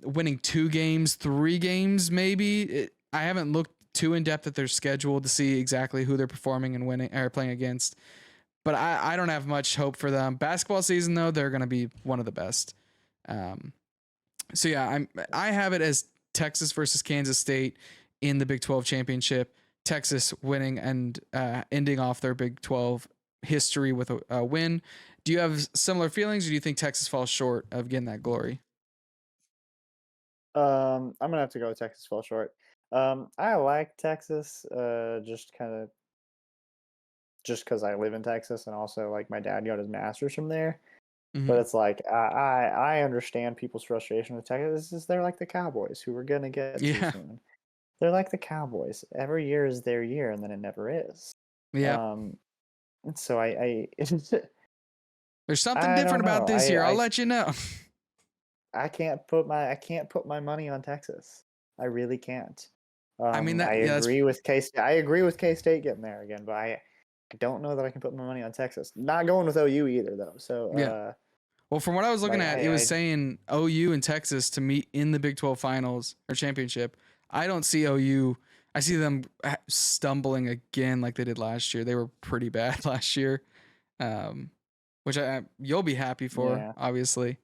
winning 2 games, 3 games, maybe. I haven't looked too in depth at their schedule to see exactly who they're performing and winning or playing against. But I don't have much hope for them. Basketball season though, they're going to be one of the best. So yeah, I have it as Texas versus Kansas State in the Big 12 championship. Texas winning and ending off their Big 12 history with a win. Do you have similar feelings, or do you think Texas falls short of getting that glory? I'm gonna have to go with Texas fall short. I like Texas, just because I live in Texas, and also like my dad got his master's from there. But Mm-hmm. it's like I understand people's frustration with Texas. Is they're like the Cowboys, who we're gonna get to Yeah. soon. They're like the Cowboys. Every year is their year, and then it never is. Yeah. And so There's something I don't different about know. this year. I'll let you know. I can't put my money on Texas. I really can't. I mean I that's agree with K-State. I agree with K-State getting there again, but I don't know that I can put my money on Texas. Not going with OU either, though. So, yeah. Well, from what I was looking like at, it was saying OU and Texas to meet in the Big 12 finals or championship. I don't see OU. I see them stumbling again like they did last year. They were pretty bad last year, um, which you'll be happy for, yeah, obviously.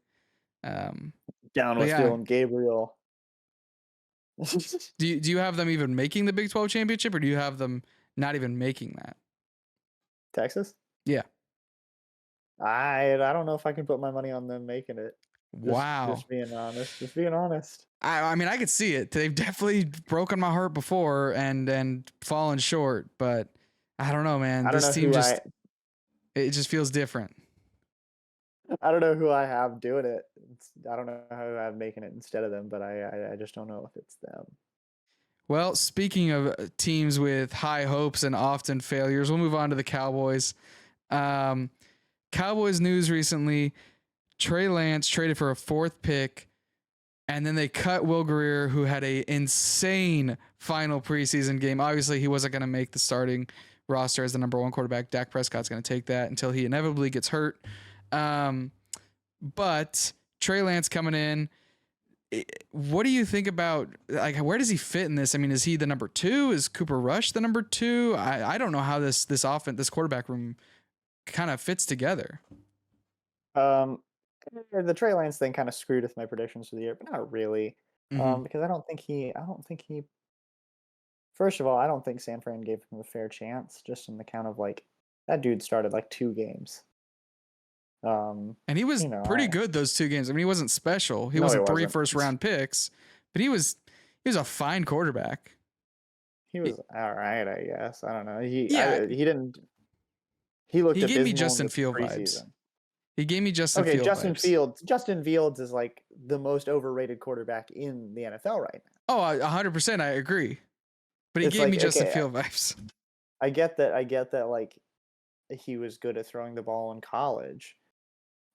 Um, down but with yeah, Dylan Gabriel. do you have them even making the Big 12 championship, or do you have them not even making that? Texas. Yeah. I don't know if I can put my money on them making it. Wow. Just being honest. Just being honest. I mean, I could see it. They've definitely broken my heart before and fallen short, but I don't know, man. I don't This know team who just it just feels different. I don't know who I have doing it. I don't know who I'm making it instead of them, but I just don't know if it's them. Well, speaking of teams with high hopes and often failures, we'll move on to the Cowboys. Um, Cowboys news recently: Trey Lance traded for a 4th pick, and then they cut Will Greer, who had a insane final preseason game. Obviously, he wasn't going to make the starting roster as the number 1 quarterback. Dak Prescott's going to take that until he inevitably gets hurt. But Trey Lance coming in. What do you think about, like, where does he fit in this? I mean, is he the number 2? Is Cooper Rush the number 2? I don't know how this quarterback room kind of fits together. Um, the Trey Lance thing kind of screwed with my predictions for the year, but not really. Mm-hmm. Because I don't think he. First of all, I don't think San Fran gave him a fair chance, just in the count of like that dude started like 2 games. And he was pretty I good those 2 games. I mean, he wasn't special. He no, he wasn't 3 wasn't. first-round picks, but he was a fine quarterback. He was all right, I guess. I don't know. He Yeah, he didn't. He looked he gave me abysmal in Justin the Field vibes. preseason. He gave me Justin Okay, Field vibes. Justin Fields is like the most overrated quarterback in the NFL right now. Oh, 100%, I agree. But he It's gave like, me Justin okay, Field vibes. I get that like he was good at throwing the ball in college.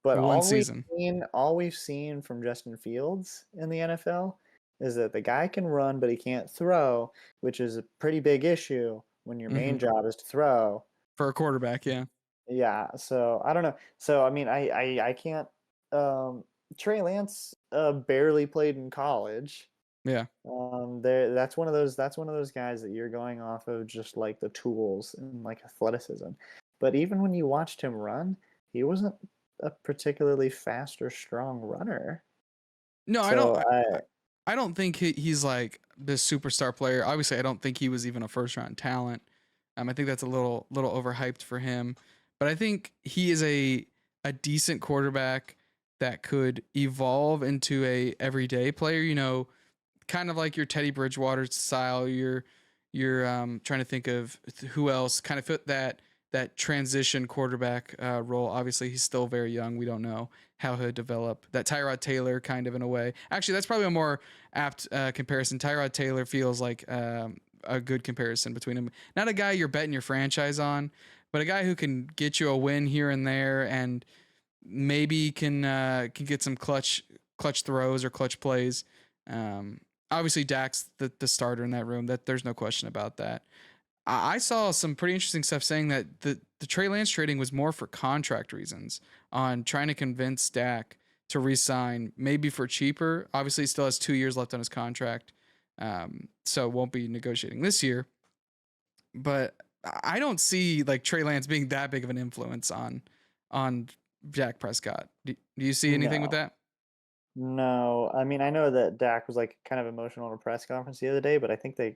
But One season. all we've seen from Justin Fields in the NFL is that the guy can run, but he can't throw, which is a pretty big issue when your main job is to throw. For a quarterback, yeah. Yeah, so I don't know. So I mean, I can't. Trey Lance barely played in college. Yeah. That's one of those guys that you're going off of just like the tools and like athleticism. But even when you watched him run, he wasn't a particularly fast or strong runner. No, So I don't think he's like this superstar player. Obviously, I don't think he was even a first-round talent. I think that's a little overhyped for him. But I think he is a decent quarterback that could evolve into a everyday player. You know, kind of like your Teddy Bridgewater style. You're trying to think of who else kind of fit that transition quarterback role. Obviously, he's still very young. We don't know how he'll develop. That Tyrod Taylor kind of in a way. Actually, that's probably a more apt comparison. Tyrod Taylor feels like a good comparison between him. Not a guy you're betting your franchise on, but a guy who can get you a win here and there, and maybe can get some clutch throws or clutch plays. Obviously, Dak's the starter in that room. That there's no question about that. I saw some pretty interesting stuff saying that the Trey Lance trading was more for contract reasons, on trying to convince Dak to resign, maybe for cheaper. Obviously, he still has 2 years left on his contract, so won't be negotiating this year. But I don't see like Trey Lance being that big of an influence on Dak Prescott. Do you see anything with No, that? no. I mean, I know that Dak was like kind of emotional in a press conference the other day, but I think that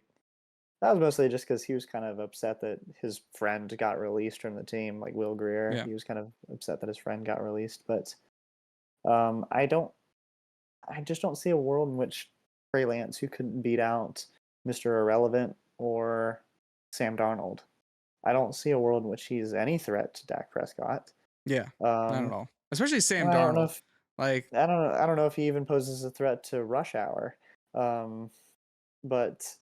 was mostly just because he was kind of upset that his friend got released from the team, like Will Greer. Yeah. He was kind of upset that his friend got released, but I just don't see a world in which Trey Lance, who couldn't beat out Mr. Irrelevant or Sam Darnold, I don't see a world in which he's any threat to Dak Prescott. Yeah, not at Um, all. Especially Sam and I don't know Darnold. if Like, I don't know if he even poses a threat to Rush Hour. Um, but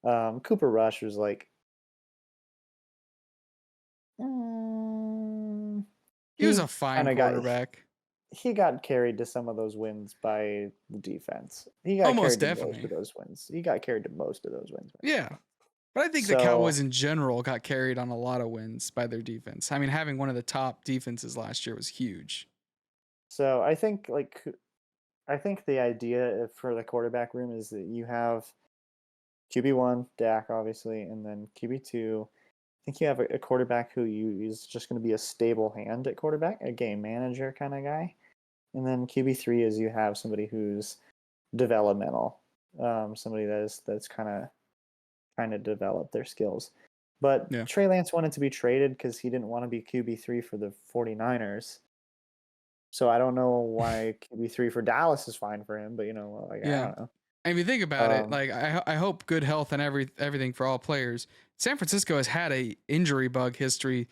Cooper Rush was like, mm, he was a he fine kind of got quarterback. he got carried to some of those wins by the defense. He got Almost carried to most definitely. of those wins. He got carried to most of those wins by the Yeah. defense. But I think the So Cowboys in general got carried on a lot of wins by their defense. I mean, having one of the top defenses last year was huge. so I think the idea for the quarterback room is that you have QB1, Dak, obviously, and then QB2. I think you have a quarterback who is just going to be a stable hand at quarterback, a game manager kind of guy. And then QB3 is you have somebody who's developmental, somebody that's kind of develop their skills. But Yeah. Trey Lance wanted to be traded because he didn't want to be QB3 for the 49ers. So I don't know why QB3 for Dallas is fine for him, but like I Yeah. don't know. And if you think about it, Um, like I hope good health and everything for all players. San Francisco has had a injury bug history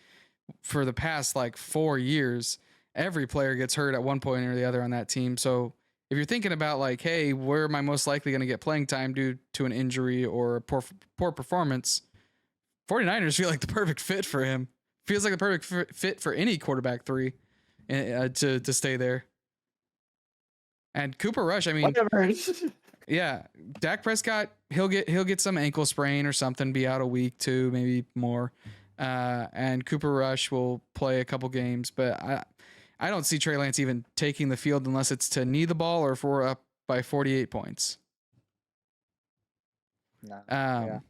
for the past like 4 years. Every player gets hurt at one point or the other on that team. So if you're thinking about like, hey, where am I most likely going to get playing time due to an injury or a poor performance? 49ers feel like the perfect fit for him. Feels like the perfect fit for any quarterback three to stay there. And Cooper Rush, I mean, whatever. yeah, Dak Prescott, he'll get some ankle sprain or something, be out a week, two, maybe more. And Cooper Rush will play a couple games, but I don't see Trey Lance even taking the field unless it's to knee the ball or if we're up by 48 points. No, yeah. Um,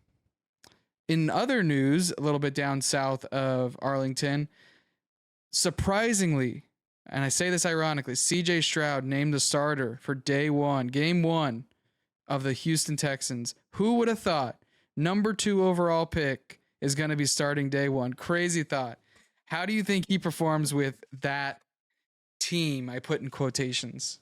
in other news, a little bit down south of Arlington, surprisingly, and I say this ironically, CJ Stroud named the starter for game one of the Houston Texans. Who would have thought number 2 overall pick is going to be starting day one? Crazy thought. How do you think he performs with that team? I put in quotations.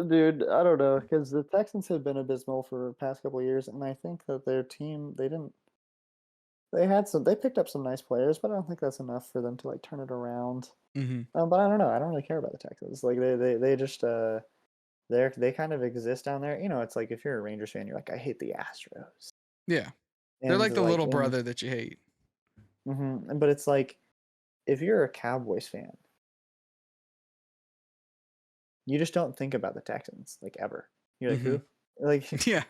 Dude, I don't know because the Texans have been abysmal for the past couple of years, and I think that their team they picked up some nice players, but I don't think that's enough for them to like turn it around. Mm-hmm. But I don't know. I don't really care about the Texans. Like they just they kind of exist down there. It's like if you're a Rangers fan, you're like, I hate the Astros, Yeah. They're and like the like little brother that you hate. but it's like if you're a Cowboys fan, you just don't think about the Texans like ever. You're like Mm-hmm. who? Like Yeah.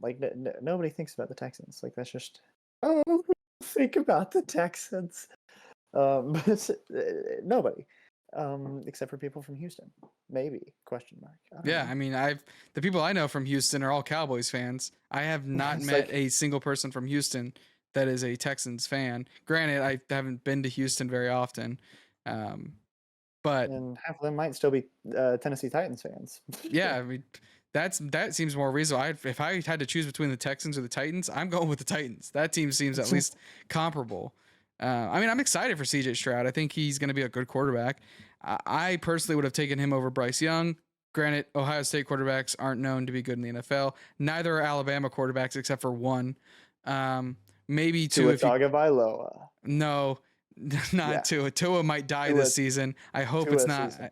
like nobody thinks about the Texans. Like that's just oh think about the Texans. But nobody, except for people from Houston, maybe question mark. I don't Yeah. know. I mean, the people I know from Houston are all Cowboys fans. I have not It's met like a single person from Houston that is a Texans fan. Granted, I haven't been to Houston very often. Um, but and half of them might still be Tennessee Titans fans. yeah, I mean, that seems more reasonable. If I had to choose between the Texans or the Titans, I'm going with the Titans. That team seems at least comparable. I mean, I'm excited for CJ Stroud. I think he's going to be a good quarterback. I personally would have taken him over Bryce Young. Granted, Ohio State quarterbacks aren't known to be good in the NFL. Neither are Alabama quarterbacks except for one. Maybe two Tua if you Tagovailoa. no, not Yeah, Tua. Tua might die Tua this season. I hope it's Tua not. season.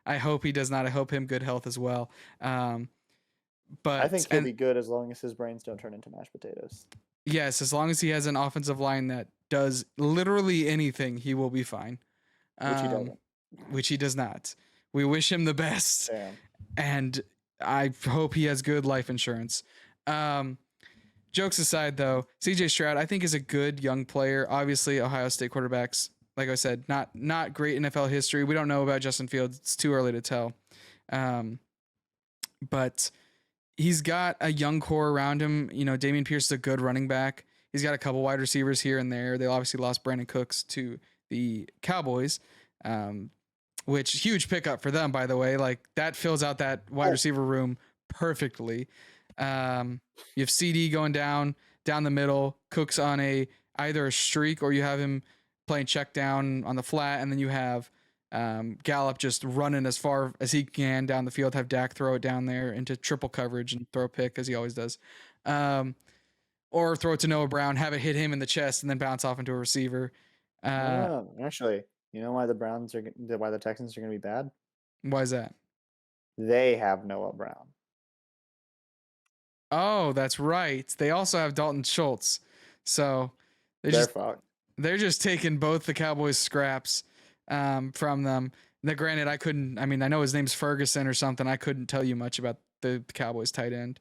I hope he does not. I hope him good health as well. Um, I but think he'll and be good as long as his brains don't turn into mashed potatoes, yes, as long as he has an offensive line that does literally anything, he will be fine. which he Um, doesn't. which he does not. We wish him the best, Damn. and I hope he has good life insurance. Um, Jokes aside, though, CJ Stroud I think is a good young player. Obviously, Ohio State quarterbacks, like I said, not great NFL history. We don't know about Justin Fields. It's too early to tell. Um, but he's got a young core around him. You know, Damian Pierce is a good running back. He's got a couple wide receivers here and there. They obviously lost Brandon Cooks to the Cowboys, um, which huge pickup for them, by the way. Like that fills out that wide Oh, receiver room perfectly. You have CD going down the middle. Cooks on either a streak or you have him playing check down on the flat, and then you have Gallup just running as far as he can down the field. Have Dak throw it down there into triple coverage and throw a pick as he always does. Or throw it to Noah Brown, have it hit him in the chest, and then bounce off into a receiver. Uh, actually, you know why why the Texans are going to be bad? why is that? They have Noah Brown. Oh, that's right. They also have Dalton Schultz. So they They're just fucked. they're just taking both the Cowboys scraps from them. Now, granted, I couldn't. I mean, I know his name's Ferguson or something. I couldn't tell you much about the Cowboys tight end.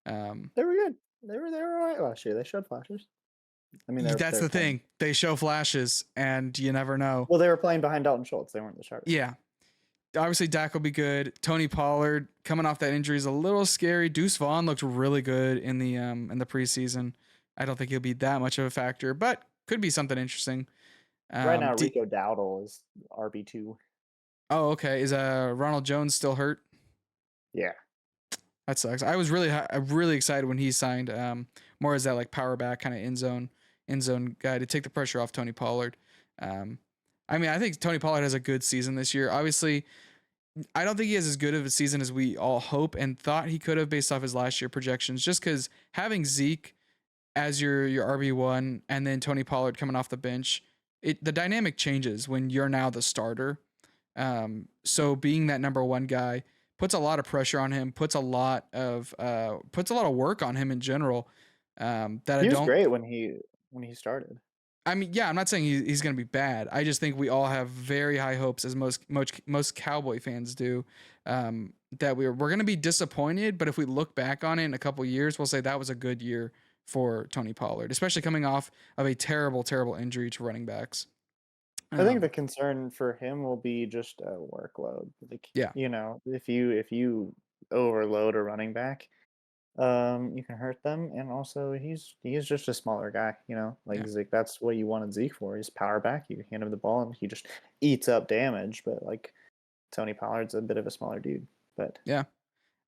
Um, They were good. They were all right last year. They showed flashes. I mean, that's they're the playing. thing. They show flashes, and you never know. Well, they were playing behind Dalton Schultz. They weren't the starter. Yeah, obviously Dak will be good. Tony Pollard coming off that injury is a little scary. Deuce Vaughn looked really good in the preseason. I don't think he'll be that much of a factor, but could be something interesting. Right now, D- Rico Dowdle is RB2. oh, okay. Is Ronald Jones still hurt? Yeah. That sucks. I was really excited when he signed. More as that like power back kind of end zone guy to take the pressure off Tony Pollard. Um, I mean, I think Tony Pollard has a good season this year. Obviously, I don't think he has as good of a season as we all hope and thought he could have based off his last year projections. Just because having Zeke as your RB1 and then Tony Pollard coming off the bench, the dynamic changes when you're now the starter. So being that number one guy puts a lot of pressure on him, puts a lot of work on him in general. That I He was don't. great when he started. I mean, yeah, I'm not saying he's going to be bad. I just think we all have very high hopes, as most Cowboy fans do, that we're going to be disappointed. But if we look back on it in a couple years, we'll say that was a good year for Tony Pollard, especially coming off of a terrible, terrible injury to running backs. I think the concern for him will be just a workload. Like, Yeah. if you overload a running back, you can hurt them, and also he's just a smaller guy. Like Yeah. Zeke, that's what you wanted Zeke for. He's power back. You hand him the ball, and he just eats up damage. But like Tony Pollard's a bit of a smaller dude. But Yeah.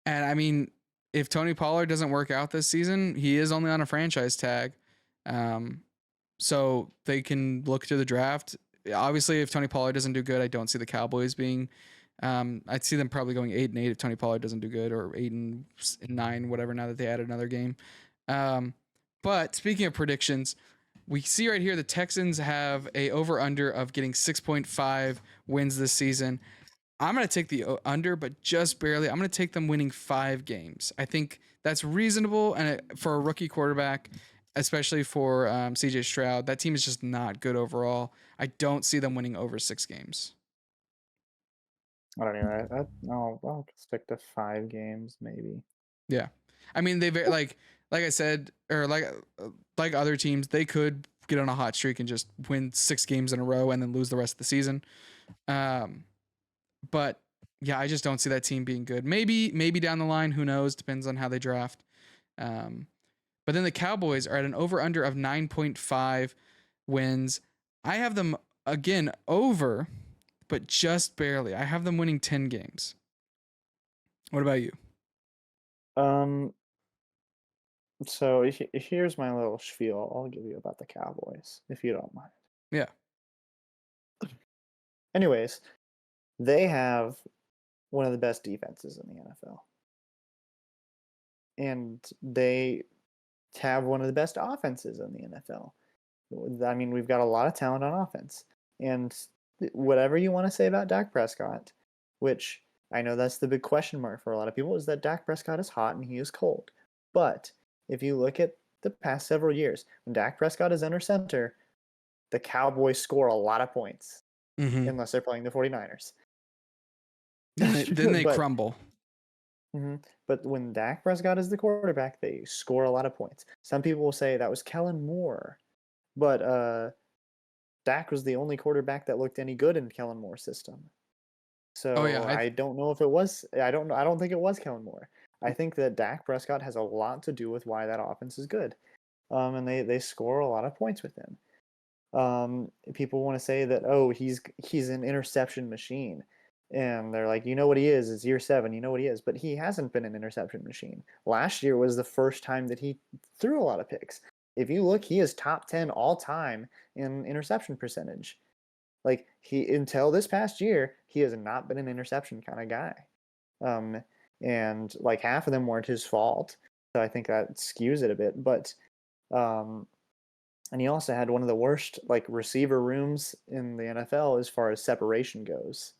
And I mean, if Tony Pollard doesn't work out this season, he is only on a franchise tag. So they can look to the draft. Obviously, if Tony Pollard doesn't do good, I don't see the Cowboys being. I'd see them probably going 8-8 if Tony Pollard doesn't do good, or 8-9, whatever. Now that they added another game. But speaking of predictions, we see right here the Texans have a over under of getting 6.5 wins this season. I'm going to take the under, but just barely. I'm going to take them winning 5 games. I think that's reasonable, and for a rookie quarterback, especially for CJ Stroud, that team is just not good overall. I don't see them winning over 6 games. I don't know. I'll stick to 5 games maybe. Yeah, I mean like I said, or like other teams, they could get on a hot streak and just win 6 games in a row and then lose the rest of the season. But yeah, I just don't see that team being good. Maybe down the line, who knows? Depends on how they draft. But then the Cowboys are at an over under of 9.5 wins. I have them again over, but just barely. I have them winning 10 games. What about you? So here's my little spiel I'll give you about the Cowboys, if you don't mind. Yeah. Anyways, They have one of the best defenses in the NFL, and they have one of the best offenses in the NFL. I mean, we've got a lot of talent on offense. And whatever you want to say about Dak Prescott, which I know that's the big question mark for a lot of people, is that Dak Prescott is hot and he is cold. But if you look at the past several years, when Dak Prescott is under center, the Cowboys score a lot of points, Mm-hmm. unless they're playing the 49ers. Then they but crumble. mhm, but when Dak Prescott is the quarterback, they score a lot of points. Some people will say that was Kellen Moore, but Dak was the only quarterback that looked any good in Kellen Moore's system. Oh yeah, So I don't know if it was. I don't. I don't think it was Kellen Moore. I think that Dak Prescott has a lot to do with why that offense is good, and they score a lot of points with him. People want to say that, oh, he's an interception machine, and they're like, you know what he is? It's year 7. You know what he is, but he hasn't been an interception machine. Last year was the first time that he threw a lot of picks. If you look, he is top 10 all time in interception percentage. Like, he, until this past year, he has not been an interception kind of guy. Um, and like half of them weren't his fault, so I think that skews it a bit. But um, and he also had one of the worst like receiver rooms in the NFL as far as separation goes.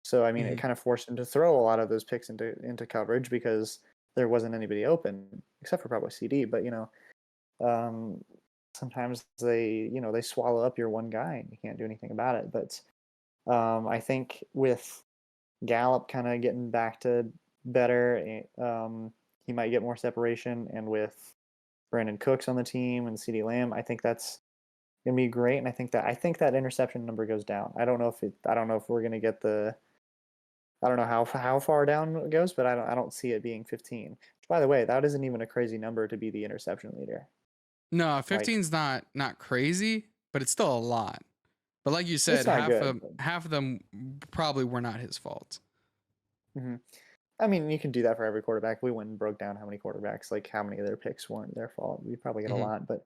So I mean, it Mhm. kind of forced him to throw a lot of those picks into coverage because there wasn't anybody open except for probably CD. But um, sometimes they swallow up your one guy and you can't do anything about it. But I think with Gallup kind of getting back to better, he might get more separation, and with Brandon Cooks on the team and CD Lamb, I think that's gonna be great. And I think that interception number goes down. I don't know if we're gonna get the I don't know how far down it goes, but I don't see it being 15. Which, by the way, that isn't even a crazy number to be the interception leader. No, Like, 15's not crazy, but it's still a lot. But like you it's said, not good. But, half of them probably were not his fault. mhm. I mean, you can do that for every quarterback. We went and broke down how many quarterbacks, like how many of their picks weren't their fault. We probably get a Hmm. lot, but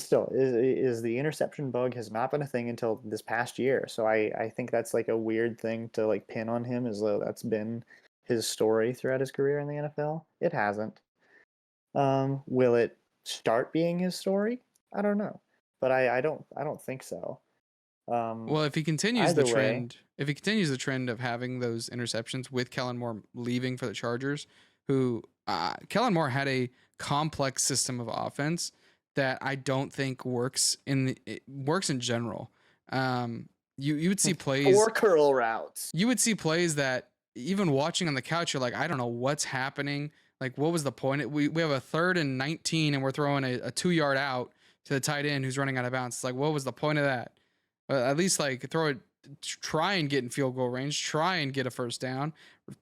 still, is the interception bug has not been a thing until this past year. So I think that's like a weird thing to like pin on him, as though that's been his story throughout his career in the NFL. It hasn't. Will it start being his story? I don't know, but I don't think so. Um, Well, Either way, if he continues the trend of having those interceptions with Kellen Moore leaving for the Chargers, who Kellen Moore had a complex system of offense that I don't think it works in general. You would see plays four curl routes. you would see plays that even watching on the couch, you're like, I don't know what's happening. Like, what was the point? We have a 3rd and 19, and we're throwing a 2-yard out to the tight end who's running out of bounds. It's like, what was the point of that? At least like throw it, try and get in field goal range, try and get a first down.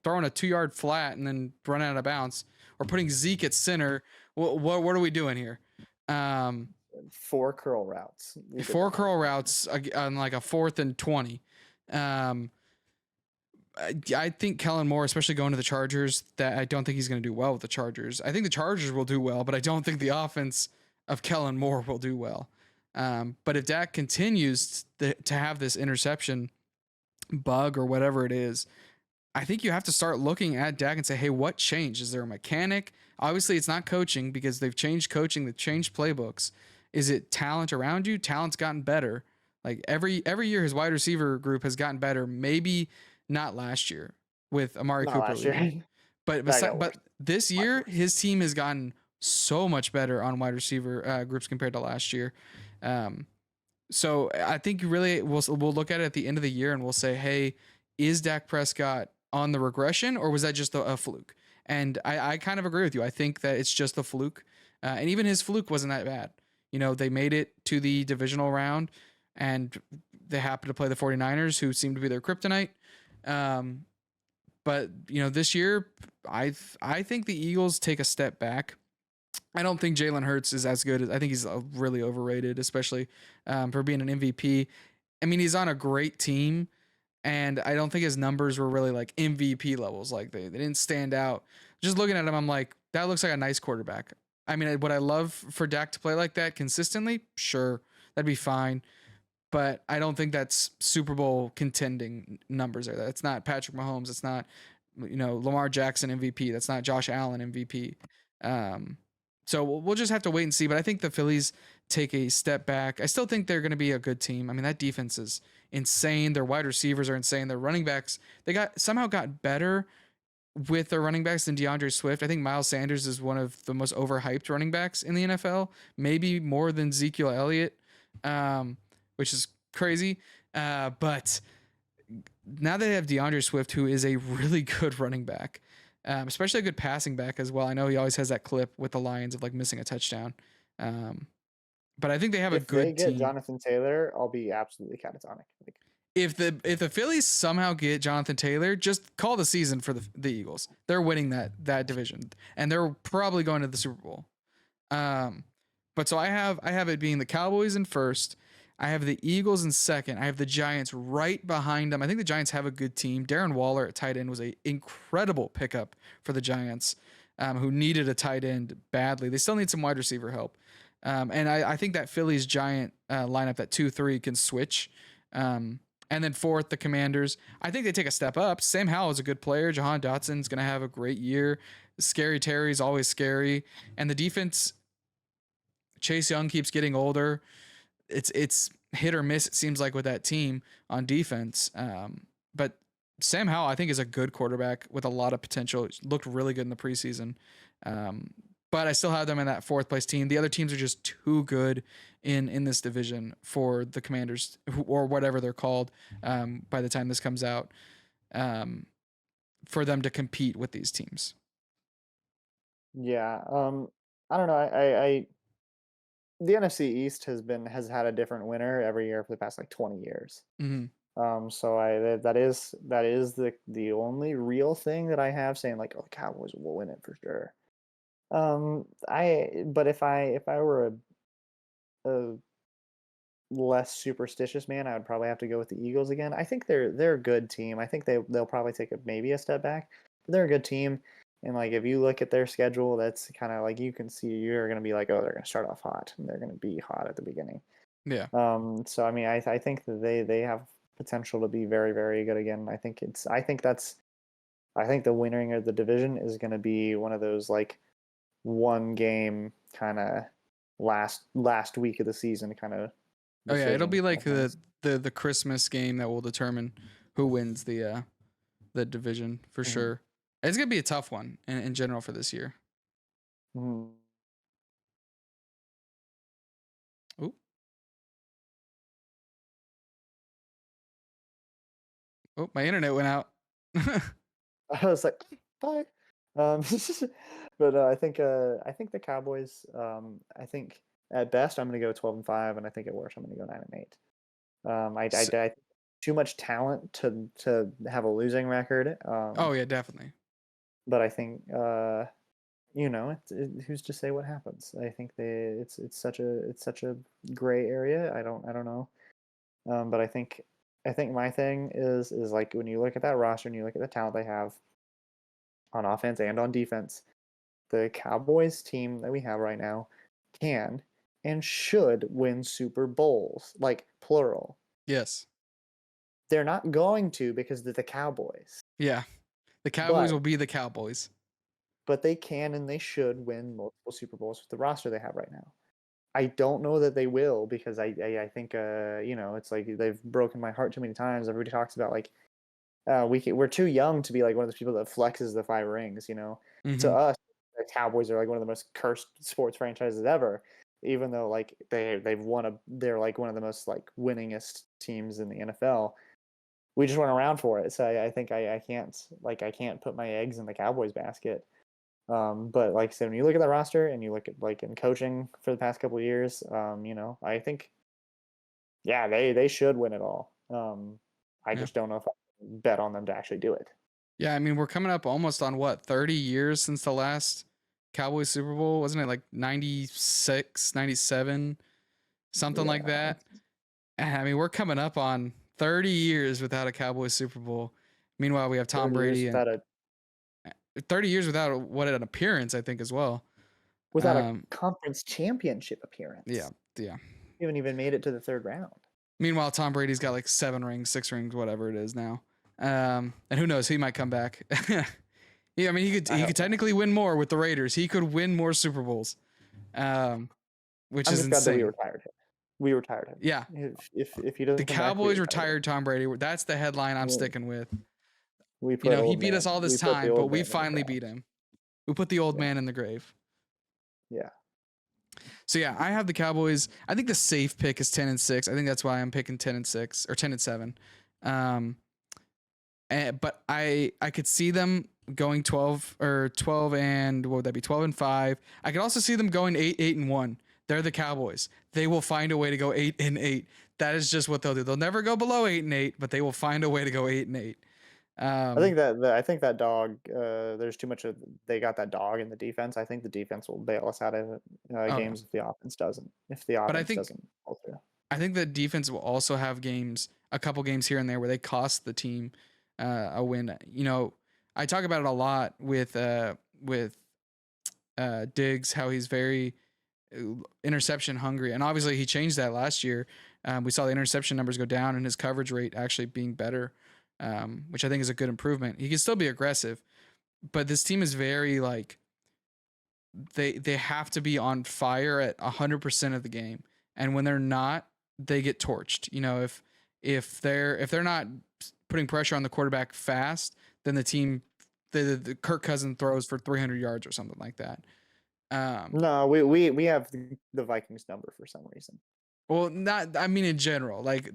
Throwing a 2-yard flat and then running out of bounds, or putting Zeke at center. What are we doing here? Um, Four curl routes. We did 4 not have curl that. routes on like a 4th and 20. Um, I think Kellen Moore, especially going to the Chargers, that I don't think he's going to do well with the Chargers. I think the Chargers will do well, but I don't think the offense of Kellen Moore will do well. But if Dak continues to have this interception bug or whatever it is, I think you have to start looking at Dak and say, hey, what changed? Is there a mechanic? Obviously, it's not coaching because they've changed coaching, they've changed playbooks. Is it talent around you? Talent's gotten better. Like every year, his wide receiver group has gotten better. Maybe not last year with Amari Not Cooper last year. leaving, That got but worse. this Much year, worse. his team has gotten so much better on wide receiver groups compared to last year. Um, so I think really we'll look at it at the end of the year and we'll say, hey, is Dak Prescott on the regression or was that just a fluke? And I kind of agree with you. I think that it's just a fluke, and even his fluke wasn't that bad. They made it to the divisional round, and they happened to play the 49ers, who seem to be their kryptonite. Um, but this year, I think the Eagles take a step back. I don't think Jalen Hurts is as good. I think he's really overrated, especially for being an MVP. I mean, he's on a great team, and I don't think his numbers were really like MVP levels. Like they didn't stand out. Just looking at him, I'm like, that looks like a nice quarterback. I mean, would I love for Dak to play like that consistently? Sure, that'd be fine. but I don't think that's Super Bowl contending numbers. There, that's not Patrick Mahomes. It's not Lamar Jackson MVP. That's not Josh Allen MVP. Um, so we'll just have to wait and see. But I think the Phillies take a step back. I still think they're going to be a good team. I mean, that defense is insane. Their wide receivers are insane. Their running backs somehow got better with their running backs than DeAndre Swift. I think Miles Sanders is one of the most overhyped running backs in the NFL, maybe more than Ezekiel Elliott, which is crazy. But now they have DeAndre Swift, who is a really good running back, especially a good passing back as well. I know he always has that clip with the Lions of like missing a touchdown. But I think they have a If they good get team. Jonathan Taylor, I'll be absolutely catatonic. Like, If the Phillies somehow get Jonathan Taylor, just call the season for the Eagles. They're winning that division, and they're probably going to the Super Bowl. But so I have it being the Cowboys in first. I have the Eagles in second. I have the Giants right behind them. I think the Giants have a good team. Darren Waller at tight end was an incredible pickup for the Giants, who needed a tight end badly. They still need some wide receiver help. And I think that Phillies Giant lineup, that 2-3, can switch. And then fourth, the Commanders. I think they take a step up. Sam Howell is a good player. Jahan Dotson's going to have a great year. Scary Terry's always scary. And the defense, Chase Young keeps getting older. It's hit or miss, it seems like, with that team on defense. But Sam Howell, I think, is a good quarterback with a lot of potential. Looked really good in the preseason. But I still have them in that fourth place team. The other teams are just too good in this division for the Commanders, or whatever they're called, by the time this comes out, for them to compete with these teams. yeah, I don't know. I the NFC East has had a different winner every year for the past like 20 years. Mm-hmm. So that is the only real thing that I have saying like, oh, the Cowboys will win it for sure. But if I were a less superstitious man, I would probably have to go with the Eagles again. I think they're a good team. I think they'll probably take maybe a step back, but they're a good team. And like if you look at their schedule, that's kind of like you can see you're going to be like, oh, they're going to start off hot and they're going to be hot at the beginning. Yeah. So I mean, I think that they have potential to be very very good again. I think the winning of the division is going to be one of those like one game kind of last week of the season kind of. Oh yeah, it'll be like decision. the Christmas game that will determine who wins the division for Mhm. sure. It's gonna be a tough one in general for this year. Mhm. Oh, oh, my internet went out. I was like, bye. Um, but I think the Cowboys. I think at best I'm going to go 12-5, and I think at worst I'm going to go 9-8. So, I too much talent to have a losing record. oh yeah, definitely. But I think who's to say what happens? I think it's such a gray area. I don't know. But I think my thing is like when you look at that roster and you look at the talent they have on offense and on defense, the Cowboys team that we have right now can and should win Super Bowls, like plural. Yes. They're not going to because they're the Cowboys, Yeah. The Cowboys but will be the Cowboys. they can and they should win multiple Super Bowls with the roster they have right now. I don't know that they will because I think it's like they've broken my heart too many times. Everybody talks about like we're too young to be like one of those people that flexes the 5 rings. To Mm-hmm. us, the Cowboys are like one of the most cursed sports franchises ever. Even though like they're like one of the most like winningest teams in the NFL. We just weren't around for it, so I think I can't put my eggs in the Cowboys basket. But like I said, when you look at the roster and you look at like in coaching for the past couple of years, I think yeah they should win it all. I Yeah. just don't know if I can bet on them to actually do it. Yeah, I mean, we're coming up almost on what, 30 years since the last Cowboys Super Bowl? Wasn't it like 96, 97, something like Yeah, that? And I mean, we're coming up on 30 years without a Cowboys Super Bowl. Meanwhile, we have Tom 30 years Brady, and 30 years without an appearance, I think, as well. without a Um, conference championship appearance. yeah, yeah. We haven't even made it to the third round. Meanwhile, Tom Brady's got like 7 rings, 6 rings, whatever it is now. And who knows? He might come back. Yeah, I mean, I he could hope not. technically win more with the Raiders. He could win more Super Bowls, um, which I'm is just glad that we insane. retired him. We retired him. Yeah, If he the doesn't come back, we Cowboys retire him. retired Tom Brady. That's the headline I'm We, sticking with. we You put know, he old beat us man. all this We put the time, but old we man in the finally ground. beat him. We put the old Yeah. man in the grave. Yeah. So yeah, I have the Cowboys. I think the safe pick is 10-6. I think that's why I'm picking 10-6 or 10-7. But I could see them going 12 or 12 and what would that be? 12-5. I could also see them going 8-1. They're the Cowboys. They will find a way to go 8-8. That is just what they'll do. They'll never go below 8-8, but they will find a way to go 8-8. I think that dog. There's too much of. They got that dog in the defense. I think the defense will bail us out of Oh yeah. games if the offense doesn't. If the But offense doesn't fall through. I think the defense will also have games, a couple games here and there where they cost the team a win. You know, I talk about it a lot with Diggs, how he's very interception hungry, and obviously he changed that last year. We saw the interception numbers go down and his coverage rate actually being better, which I think is a good improvement. He can still be aggressive, but this team is very like they have to be on fire at 100% of the game, and when they're not, they get torched. You know, if they're not putting pressure on the quarterback fast, then the team the Kirk Cousins throws for 300 yards or something like that. No, we have the Vikings number for some reason. Well, not I mean in general, like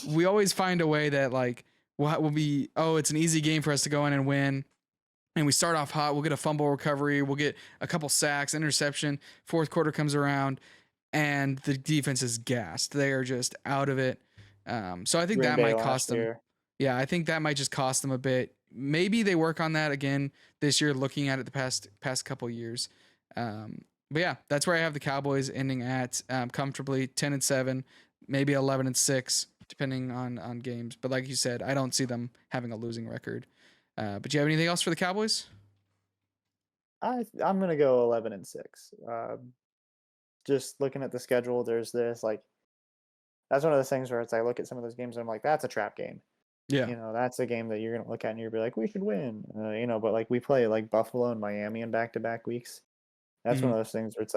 we always find a way that like we'll be it's an easy game for us to go in and win. And we start off hot. We'll get a fumble recovery. We'll get a couple sacks, interception. Fourth quarter comes around, and the defense is gassed. They are just out of it. So I think Green that Bay might cost last them. year. Yeah, I think that might just cost them a bit. Maybe they work on that again this year, looking at it the past couple years. But yeah, that's where I have the Cowboys ending at comfortably 10-7, maybe 11-6, depending on games. But like you said, I don't see them having a losing record. But do you have anything else for the Cowboys? I'm gonna go 11-6. Just looking at the schedule, there's this like that's one of those things where it's I look at some of those games and I'm like, that's a trap game. Yeah. That's a game that you're gonna look at and you're be like, we should win. But like we play like Buffalo and Miami in back-to-back weeks. That's one Mm-hmm. of those things where it's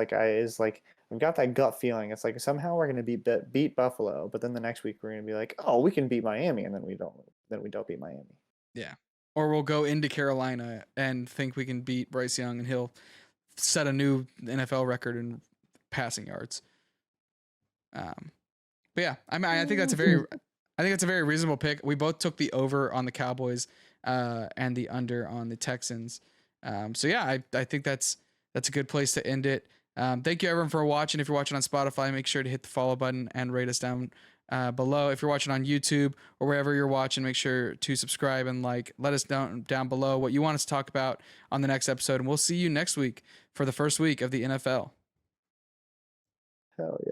like I've got that gut feeling. It's like somehow we're gonna beat Buffalo, but then the next week we're gonna be like, oh, we can beat Miami, and then we don't. Then we don't beat Miami. Yeah. Or we'll go into Carolina and think we can beat Bryce Young and he'll set a new NFL record in passing yards. But yeah, I think that's a very reasonable pick. We both took the over on the Cowboys and the under on the Texans. So yeah, I think that's a good place to end it. Thank you everyone for watching. If you're watching on Spotify, make sure to hit the follow button and rate us down below. If you're watching on YouTube or wherever you're watching, make sure to subscribe and like. Let us down below what you want us to talk about on the next episode, and we'll see you next week for the first week of the NFL. Hell yeah.